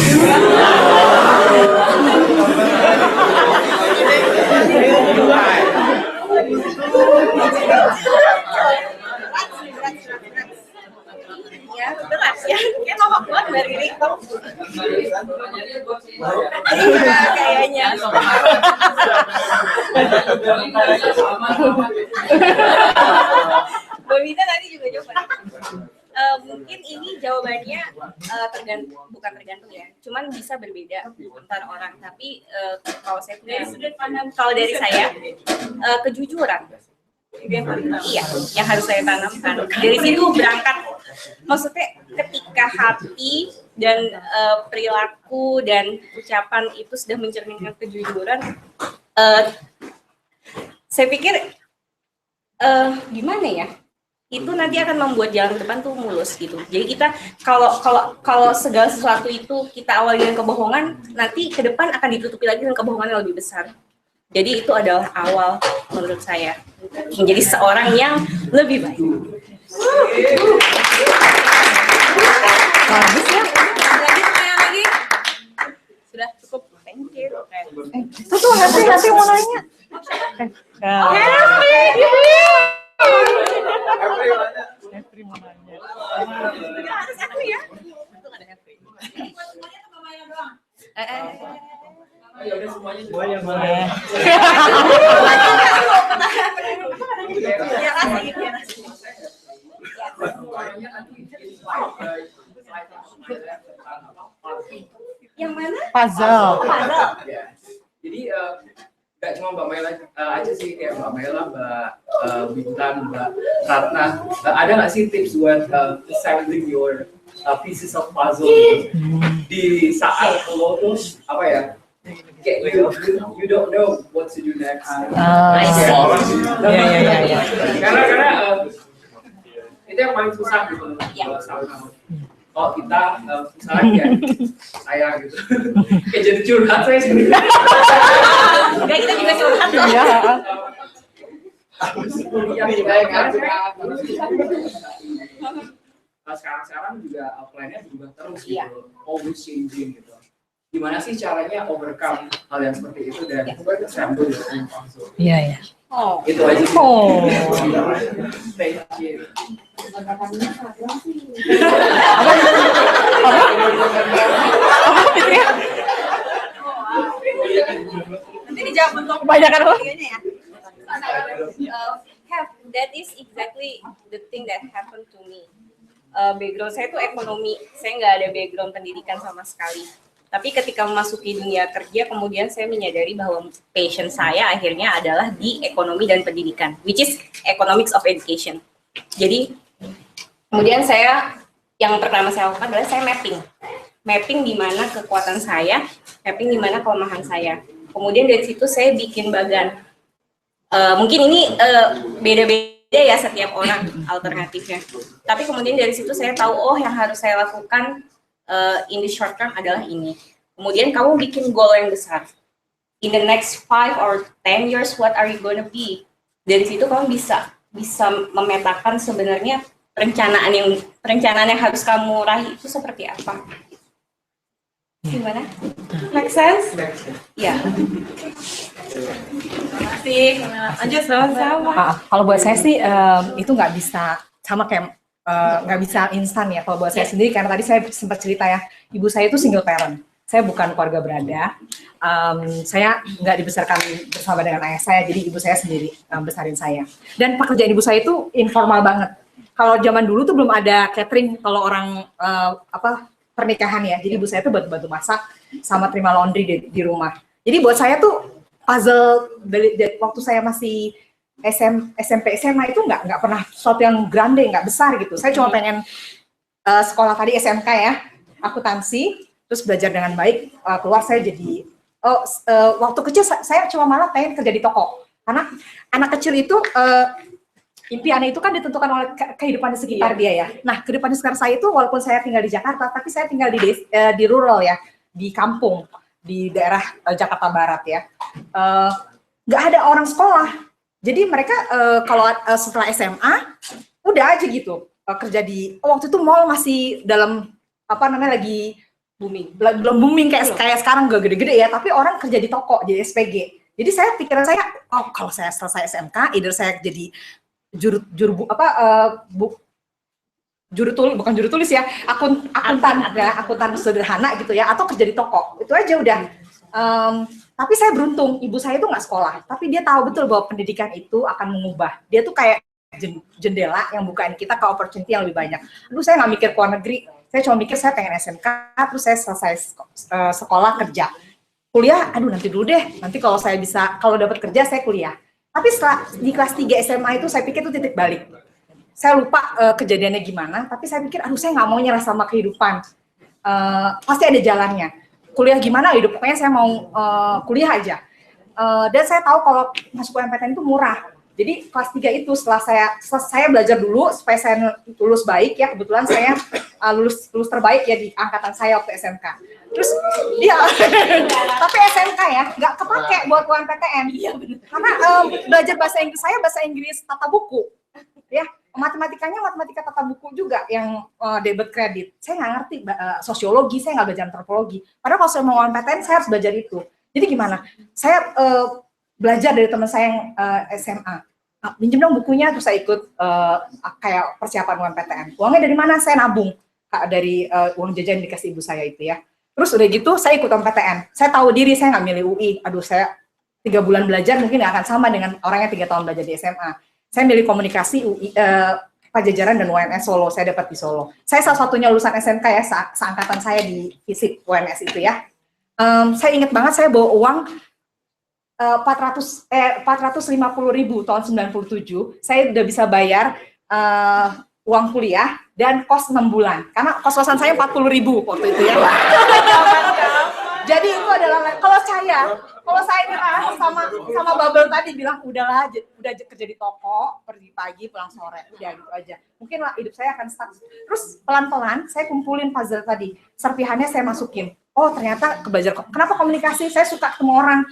Ya, berat ya. Kayak nomor buat dari ini. Kayaknya. Bobita tadi juga jawab. Mungkin ini jawabannya bukan tergantung ya, cuman bisa berbeda antar orang. Tapi kalau saya punya sudut pandang, kalau dari saya kejujuran, iya, yang harus saya tanamkan. Dari situ berangkat, maksudnya ketika hati dan perilaku dan ucapan itu sudah mencerminkan kejujuran, saya pikir gimana ya? Itu nanti akan membuat jalan depan tuh mulus gitu. Jadi kita kalau segala sesuatu itu kita awali dengan kebohongan, nanti ke depan akan ditutupi lagi dengan kebohongan yang lebih besar. Jadi itu adalah awal menurut saya menjadi seorang yang lebih baik. Bagus ya. Lagi? Sudah cukup. Thank you. Itu tuh nanti mau nanya. Every mau nanya. Harus aku ya. Itu ada Hefri. Yang mana? Puzzle. Puzzle. Jadi nggak cuma Mbak Maila aja sih, kayak Mbak Maila, Mbak Bintan, Mbak Ratna, ada nggak sih tips buat assembling your pieces of puzzle di saat lo tuh apa ya, kayak you don't know what to do next. Karena itu yang paling susah gitu. Kalau kita misalnya saya gitu, kayak jadi curhat saya sendiri. Enggak, kita juga curhat loh. Sekarang juga outline-nya berubah terus gitu, always changing gitu. Gimana sih caranya overcome hal yang seperti itu dan sambil gitu? Iya. Oh. Itu aja. Oh. Thank you. Nanti dijawab untuk kebanyakan loh. That is exactly the thing that happened to me. Background saya itu ekonomi, saya nggak ada background pendidikan sama sekali. Tapi ketika memasuki dunia kerja, kemudian saya menyadari bahwa passion saya akhirnya adalah di ekonomi dan pendidikan, which is economics of education. Jadi, kemudian yang pertama saya lakukan adalah saya mapping di mana kekuatan saya, mapping di mana kelemahan saya. Kemudian dari situ saya bikin bagan. Mungkin ini beda-beda ya setiap orang alternatifnya. Tapi kemudian dari situ saya tahu, oh yang harus saya lakukan in the short term adalah ini. Kemudian kamu bikin goal yang besar. In the next 5 or 10 years, what are you gonna be? Dari situ kamu bisa memetakan sebenarnya perencanaan yang harus kamu raih itu seperti apa. Gimana? Make sense? Ya. Terima kasih. Lanjut sama-sama. Kalau buat saya sih itu nggak bisa sama kayak nggak bisa instan ya. Kalau buat saya sendiri, karena tadi saya sempat cerita ya, ibu saya itu single parent. Saya bukan keluarga berada. Saya nggak dibesarkan bersama dengan ayah saya, jadi ibu saya sendiri besarin saya. Dan pekerjaan ibu saya itu informal banget. Kalau zaman dulu tuh belum ada catering kalau orang pernikahan ya. Jadi ibu saya tuh bantu masak sama terima laundry di rumah. Jadi buat saya tuh puzzle dari waktu saya masih SMP SMA itu nggak pernah sesuatu yang grande, nggak besar gitu. Saya cuma pengen sekolah tadi SMK ya, akuntansi, terus belajar dengan baik, keluar saya jadi waktu kecil saya cuma malah pengen kerja di toko, karena anak kecil itu impiannya itu kan ditentukan oleh kehidupan di sekitar dia ya. Nah, kehidupan di sekitar saya itu walaupun saya tinggal di Jakarta, tapi saya tinggal di rural ya, di kampung, di daerah Jakarta Barat ya. Nggak ada orang sekolah, jadi mereka kalau setelah SMA udah aja gitu kerja di waktu itu mall masih dalam lagi booming, belum booming kayak sekarang gak gede-gede ya, tapi orang kerja di toko jadi SPG. Jadi saya pikiran saya, oh kalau saya selesai SMK, either saya jadi akuntan sederhana gitu ya, atau kerja di toko, itu aja udah. Tapi saya beruntung, ibu saya itu nggak sekolah, tapi dia tahu betul bahwa pendidikan itu akan mengubah. Dia tuh kayak jendela yang bukain kita ke opportunity yang lebih banyak. Aduh, saya nggak mikir ke luar negeri, saya cuma mikir saya pengen SMK, terus saya selesai sekolah kerja. Kuliah, aduh nanti dulu deh, nanti kalau saya bisa, kalau dapat kerja saya kuliah. Tapi setelah di kelas 3 SMA itu saya pikir itu titik balik. Saya lupa kejadiannya gimana, tapi saya pikir, aduh saya nggak mau nyerah sama kehidupan. Pasti ada jalannya. Kuliah gimana, hidup pokoknya saya mau kuliah aja. Dan saya tahu kalau masuk UMPTN itu murah. Jadi kelas 3 itu setelah saya belajar dulu supaya saya lulus baik ya, kebetulan saya lulus terbaik ya di angkatan saya waktu SMK. Terus iya, tapi SMK ya nggak kepake buat UMPTN. Karena belajar bahasa Inggris saya bahasa Inggris tata buku, ya matematikanya matematika tata buku juga yang debit kredit. Saya nggak ngerti sosiologi, saya nggak belajar antropologi. Padahal kalau saya mau UMPTN saya harus belajar itu. Jadi gimana? Saya belajar dari teman saya yang SMA, pinjam dong bukunya, terus saya ikut kayak persiapan UMPTN. Uangnya dari mana? Saya nabung dari uang jajan yang dikasih ibu saya itu ya. Terus udah gitu saya ikut UMPTN. Saya tahu diri saya nggak milih UI. Aduh, saya 3 bulan belajar mungkin nggak akan sama dengan orang yang 3 tahun belajar di SMA. Saya milih komunikasi UI, Pajajaran dan UNS Solo. Saya dapat di Solo. Saya salah satunya lulusan SMK ya, seangkatan saya di FISIP UNS itu ya. Saya ingat banget saya bawa uang 450.000 tahun 97, saya udah bisa bayar uang kuliah dan kos 6 bulan. Karena kos-kosan saya 40.000 waktu itu ya. Jadi itu adalah kalau saya nyerah sama Bubble tadi bilang udah kerja di toko, pergi pagi pulang sore, udah gitu aja. Mungkin lah hidup saya akan stuck. Terus pelan-pelan saya kumpulin puzzle tadi, serpihannya saya masukin. Oh ternyata belajar. Kenapa komunikasi? Saya suka ketemu orang.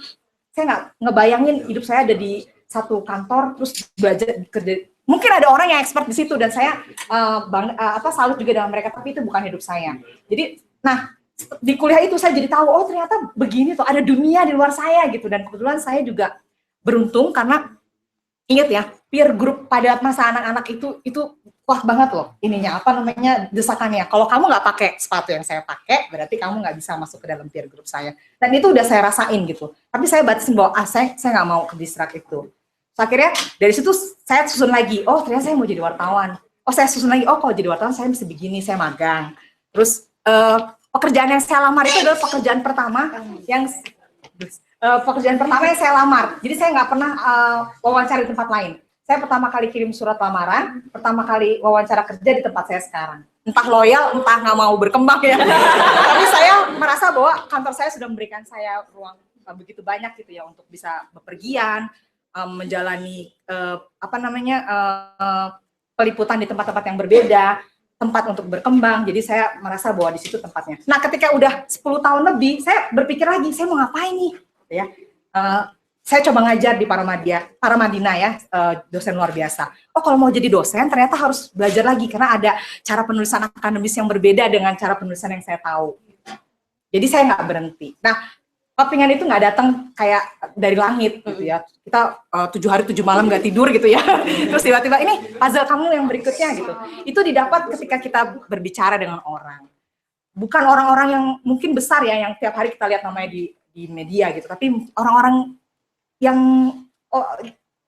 Saya nggak ngebayangin hidup saya ada di satu kantor terus belajar kerja. Mungkin ada orang yang expert di situ dan saya salut juga dengan mereka, tapi itu bukan hidup saya. Jadi, nah di kuliah itu saya jadi tahu, oh ternyata begini tuh ada dunia di luar saya gitu. Dan kebetulan saya juga beruntung karena ingat ya, peer group pada masa anak-anak itu kuat banget loh ininya, desakannya. Kalau kamu nggak pakai sepatu yang saya pakai, berarti kamu nggak bisa masuk ke dalam peer group saya. Dan itu udah saya rasain gitu. Tapi saya batasin bahwa saya nggak mau ke distrak itu. So, akhirnya dari situ saya susun lagi, oh ternyata saya mau jadi wartawan. Oh saya susun lagi, oh kalau jadi wartawan saya mesti begini, saya magang. Terus pekerjaan yang saya lamar itu adalah pekerjaan pertama yang saya lamar. Jadi saya nggak pernah wawancara di tempat lain. Saya pertama kali kirim surat lamaran, pertama kali wawancara kerja di tempat saya sekarang. Entah loyal, entah nggak mau berkembang ya. Tapi saya merasa bahwa kantor saya sudah memberikan saya ruang begitu banyak gitu ya untuk bisa bepergian, menjalani peliputan di tempat-tempat yang berbeda, tempat untuk berkembang. Jadi saya merasa bahwa di situ tempatnya. Nah, ketika udah 10 tahun lebih, saya berpikir lagi, saya mau ngapain nih? Ya, saya coba ngajar di Paramadina ya, dosen luar biasa. Oh, kalau mau jadi dosen ternyata harus belajar lagi karena ada cara penulisan akademis yang berbeda dengan cara penulisan yang saya tahu. Jadi saya nggak berhenti. Nah, kepingan itu nggak datang kayak dari langit gitu ya. Kita 7 hari 7 malam nggak tidur gitu ya. Terus tiba-tiba ini puzzle kamu yang berikutnya gitu. Itu didapat ketika kita berbicara dengan orang. bukan orang-orang yang mungkin besar ya, yang tiap hari kita lihat namanya di media gitu, tapi orang-orang yang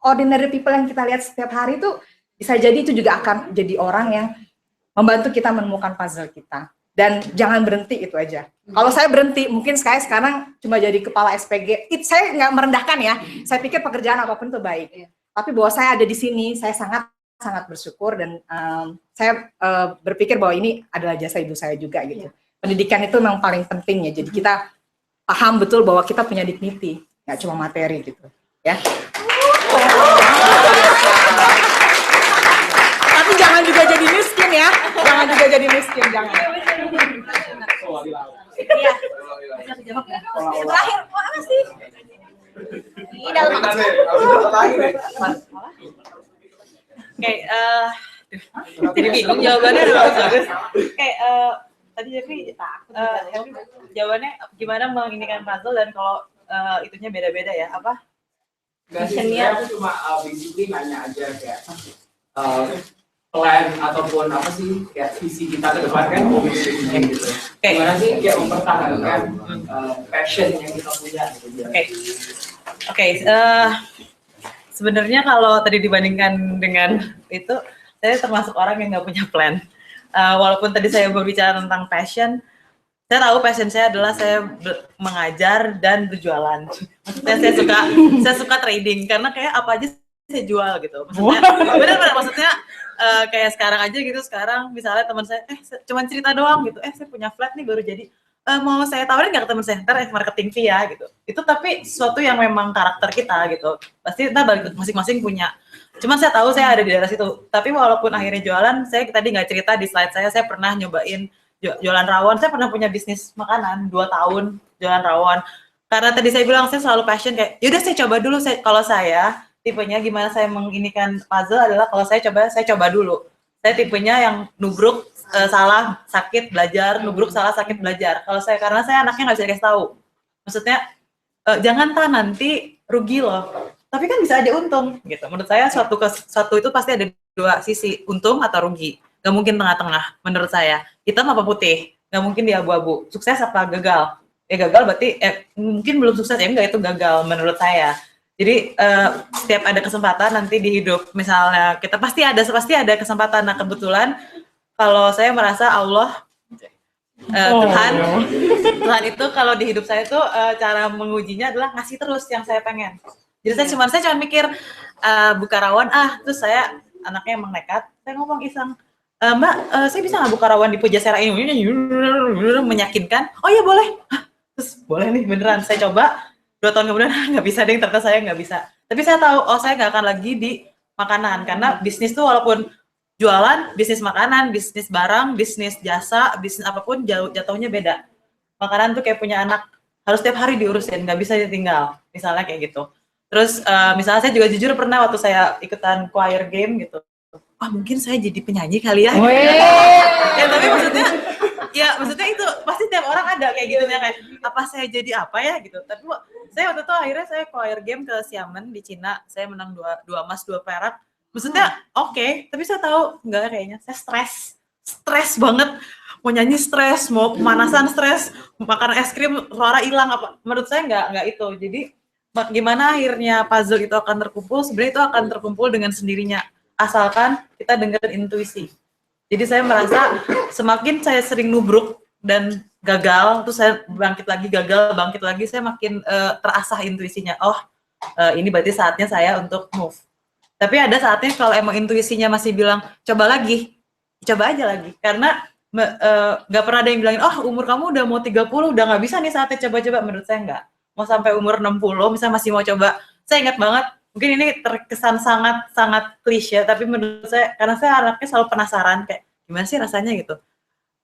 ordinary people yang kita lihat setiap hari itu bisa jadi itu juga akan jadi orang yang membantu kita menemukan puzzle kita. Dan jangan berhenti itu aja. Kalau saya berhenti, mungkin sekarang cuma jadi kepala SPG. Saya nggak merendahkan ya. Saya pikir pekerjaan apapun itu baik. Tapi bahwa saya ada di sini, saya sangat bersyukur dan saya berpikir bahwa ini adalah jasa ibu saya juga gitu. Pendidikan itu memang paling penting ya. Jadi kita paham betul bahwa kita punya dignity, nggak cuma materi gitu. Ya. Tapi jangan juga jadi miskin ya. Jangan juga jadi miskin, jangan. Iya. Terakhir, apa sih? Ini dalam Oke, jadi bingung jawabannya udah bagus. Oke, tadi Jeffrey, jawabannya gimana menginikan puzzle dan kalau itunya beda-beda ya, apa? Biasanya aku cuma basically nanya aja kayak plan ataupun apa sih kayak visi kita ke depan kan gitu. Gimana sih kayak mempertahankan passion yang kita punya gitu. Oke, sebenarnya kalau tadi dibandingkan dengan itu, saya termasuk orang yang nggak punya plan. Walaupun tadi saya berbicara tentang passion, saya tahu passion saya adalah saya mengajar dan berjualan. Maksudnya saya suka trading karena kayak apa aja saya jual gitu. Maksudnya benar-benar maksudnya kayak sekarang aja gitu, sekarang misalnya teman saya cuma cerita doang gitu, saya punya flat nih baru jadi, mau saya tawarin nggak ke teman saya, ntar marketing fee ya gitu. Itu tapi sesuatu yang memang karakter kita gitu, pasti ntar balik masing-masing punya. Cuman saya tahu saya ada di daerah situ, tapi walaupun akhirnya jualan, saya tadi nggak cerita di slide saya pernah nyobain jualan rawon. Saya pernah punya bisnis makanan 2 tahun jualan rawon, karena tadi saya bilang saya selalu passion kayak yaudah saya coba dulu. Kalau saya tipenya gimana saya menginikan puzzle adalah kalau saya coba dulu. Saya tipenya yang nubruk, salah sakit belajar, nubruk salah sakit belajar. Kalau saya, karena saya anaknya nggak bisa dikasih tahu. Maksudnya jangan nanti rugi loh. Tapi kan bisa aja untung gitu. Menurut saya suatu itu pasti ada 2 sisi, untung atau rugi. Gak mungkin tengah-tengah menurut saya. Hitam apa putih? Gak mungkin di abu-abu. Sukses apa gagal? Gagal berarti mungkin belum sukses ya, enggak, itu gagal menurut saya. Jadi setiap ada kesempatan nanti di hidup, misalnya kita pasti ada kesempatan. Nah kebetulan kalau saya merasa Allah Tuhan itu kalau di hidup saya itu cara mengujinya adalah ngasih terus yang saya pengen. Jadi saya cuma mikir buka rawon, terus saya anaknya emang nekat, saya ngomong iseng, Mbak, saya bisa nggak buka rawon di Pujasera ini? Meyakinkan, oh iya boleh. Terus boleh nih beneran, saya coba. 2 tahun kemudian nggak bisa deh, ternyata saya nggak bisa. Tapi saya tahu, saya nggak akan lagi di makanan, karena bisnis tuh walaupun jualan, bisnis makanan, bisnis barang, bisnis jasa, bisnis apapun jatuhnya beda. Makanan tuh kayak punya anak, harus tiap hari diurusin, nggak bisa ditinggal, misalnya kayak gitu. Terus misalnya saya juga jujur pernah waktu saya ikutan choir game gitu, mungkin saya jadi penyanyi kali ya. Ya tapi maksudnya itu pasti tiap orang ada kayak gitu ya, kayak apa saya jadi apa ya gitu. Tapi saya waktu itu akhirnya saya choir game ke Xiamen di Cina, saya menang 2 emas 2 perak. Maksudnya oke, tapi saya tahu enggak, kayaknya saya stres banget, mau nyanyi stres, mau pemanasan stres, makan es krim suara hilang apa. Menurut saya enggak itu. Jadi gimana akhirnya puzzle itu akan terkumpul, sebenarnya itu akan terkumpul dengan sendirinya asalkan kita dengerin intuisi. Jadi saya merasa semakin saya sering nubruk dan gagal, terus saya bangkit lagi, gagal, bangkit lagi, saya makin terasah intuisinya. Ini berarti saatnya saya untuk move. Tapi ada saatnya kalau emang intuisinya masih bilang, coba lagi, coba aja lagi. Karena nggak pernah ada yang bilangin, umur kamu udah mau 30, udah nggak bisa nih saatnya coba-coba. Menurut saya nggak. Mau sampai umur 60, misalnya masih mau coba. Saya ingat banget, mungkin ini terkesan sangat klise, tapi menurut saya, karena saya anaknya selalu penasaran, kayak gimana sih rasanya gitu.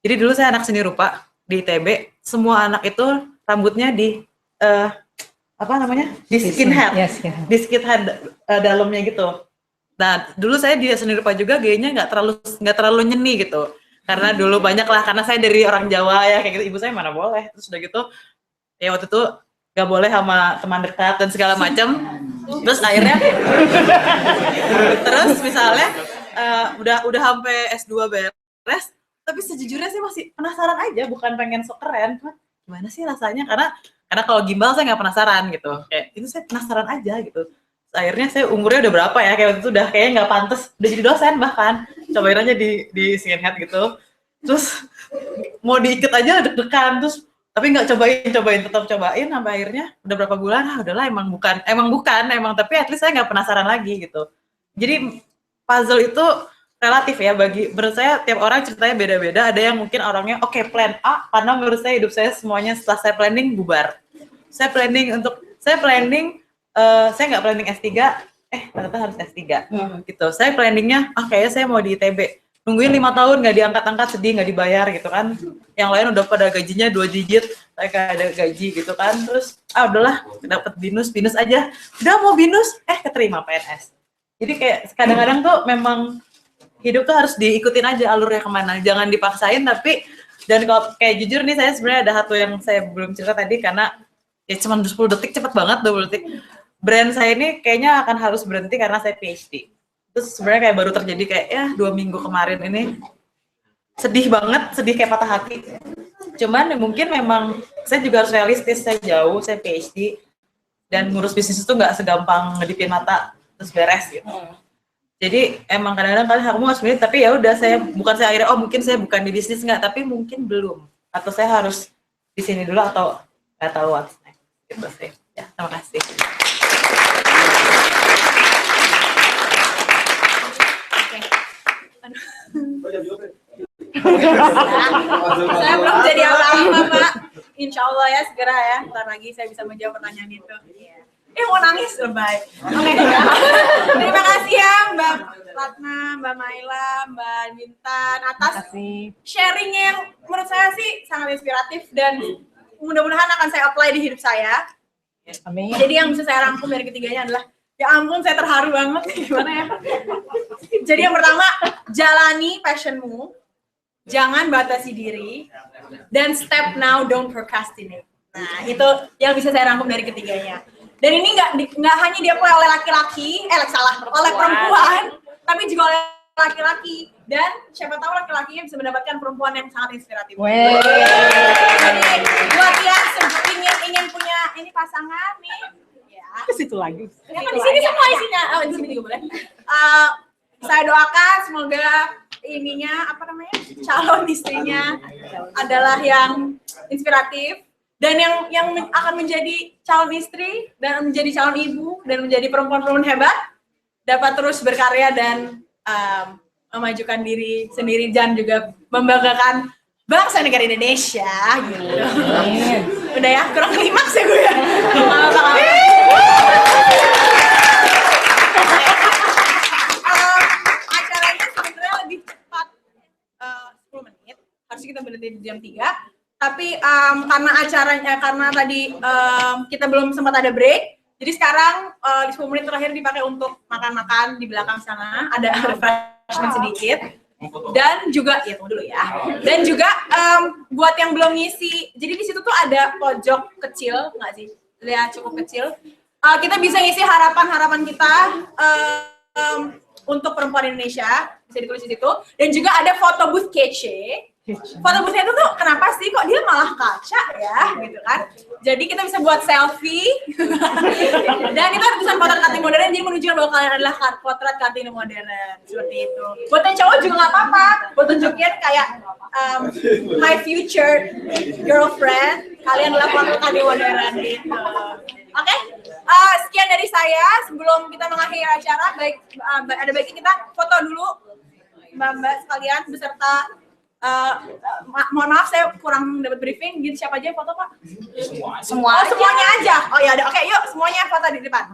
Jadi dulu saya anak seni rupa di ITB, semua anak itu rambutnya di di skinhead, di skinhead dalamnya gitu. Nah dulu saya di seni rupa juga gayanya nggak terlalu nyeni gitu, karena dulu banyak lah, karena saya dari orang Jawa ya kayak gitu, ibu saya mana boleh, terus udah gitu ya waktu itu nggak boleh sama teman dekat dan segala macam. Terus akhirnya terus misalnya udah sampai S2 beres, tapi sejujurnya sih masih penasaran aja, bukan pengen sok keren. Gimana sih rasanya? Karena kalau gimbal saya nggak penasaran gitu. Kayak itu saya penasaran aja gitu. Akhirnya saya umurnya udah berapa ya? Kayak waktu itu udah kayaknya nggak pantas, udah jadi dosen bahkan. Cobain aja di skinhead gitu. Terus mau diikut aja deg-degan, terus tapi nggak cobain tetap cobain sampai akhirnya udah berapa bulan udahlah emang bukan tapi at least saya nggak penasaran lagi gitu. Jadi puzzle itu relatif ya, menurut saya tiap orang ceritanya beda-beda. Ada yang mungkin orangnya plan A, karena menurut saya hidup saya semuanya setelah saya planning bubar. Saya nggak planning S3, ternyata harus S3 gitu. Saya planningnya kayaknya saya mau di ITB, nungguin 5 tahun nggak diangkat-angkat, sedih nggak dibayar gitu kan. Yang lain udah pada gajinya 2 digit, saya nggak ada gaji gitu kan. Terus udahlah dapat binus aja, udah mau binus keterima PNS. Jadi kayak kadang-kadang tuh memang hidup tuh harus diikutin aja alurnya kemana, jangan dipaksain. Dan kalau kayak jujur nih, saya sebenarnya ada satu yang saya belum cerita tadi, karena ya cuma 10 detik, cepet banget 20 detik. Brand saya ini kayaknya akan harus berhenti karena saya PhD. Terus sebenarnya kayak baru terjadi kayak 2 minggu kemarin ini, sedih banget, sedih kayak patah hati. Cuman mungkin memang saya juga harus realistis, saya jauh, saya PhD, dan ngurus bisnis itu nggak segampang ngedipin mata terus beres gitu. Jadi emang kadang-kadang kalian kamu harus milih, tapi ya udah saya akhirnya mungkin saya bukan di bisnis nggak, tapi mungkin belum, atau saya harus di sini dulu atau nggak tahu what's next gitu sih. Ya, terima kasih. Saya belum jadi apa-apa, Pak. Insya Allah ya, segera ya. Ntar lagi saya bisa menjawab pertanyaan itu. Mau nangis lebay. Oke. Terima kasih ya Mbak Ratna, Mbak Maila, Mbak Nintan atas sharingnya yang menurut saya sih sangat inspiratif dan mudah-mudahan akan saya apply di hidup saya. Amin. Jadi yang bisa saya rangkum dari ketiganya adalah, ya ampun saya terharu banget. Gimana ya? Jadi yang pertama, jalani passionmu, jangan batasi diri, dan step now, don't procrastinate. Nah itu yang bisa saya rangkum dari ketiganya. Dan ini nggak hanya diapply oleh laki-laki, oleh perempuan, tapi juga oleh laki-laki. Dan siapa tahu laki-lakinya bisa mendapatkan perempuan yang sangat inspiratif. Jadi buat yang ingin punya ini pasangan nih, ya. Ke situ lagi. Ya kan di sini semua isinya. Di sini juga boleh. Saya doakan semoga calon istrinya adalah yang inspiratif. Dan yang akan menjadi calon istri, dan menjadi calon ibu, dan menjadi perempuan-perempuan hebat, dapat terus berkarya dan memajukan diri sendiri, dan juga membanggakan bangsa negara Indonesia. Gitu. Udah ya, kurang klimaks ya gue ya. Acaranya sebenarnya lebih cepat 10 menit, harusnya kita berhenti di jam 3. Tapi karena tadi kita belum sempat ada break, jadi sekarang di 10 menit terakhir dipakai untuk makan-makan di belakang sana, ada refreshment sedikit. Dan juga, ya tunggu dulu ya. Dan juga buat yang belum ngisi, jadi di situ tuh ada pojok kecil, nggak sih? Lihat cukup kecil. Kita bisa ngisi harapan-harapan kita untuk perempuan Indonesia, bisa ditulis di situ. Dan juga ada foto booth kece. Foto boothnya itu tuh kenapa sih kok dia malah kaca ya gitu kan, jadi kita bisa buat selfie dan itu ada tulisan potret Kartini Modern, jadi menunjukkan bahwa kalian adalah potret Kartini Modern seperti itu. Buat yang cowok juga nggak apa-apa, buat tunjukin kayak my future girlfriend, kalian adalah potret Kartini Modern gitu. Oke, sekian dari saya. Sebelum kita mengakhiri acara, ada baiknya kita foto dulu mbak-mbak sekalian beserta. Mohon maaf saya kurang dapat briefing. Gitu, siapa aja yang foto Pak? Semuanya aja. Oh ya, oke, yuk semuanya foto di depan.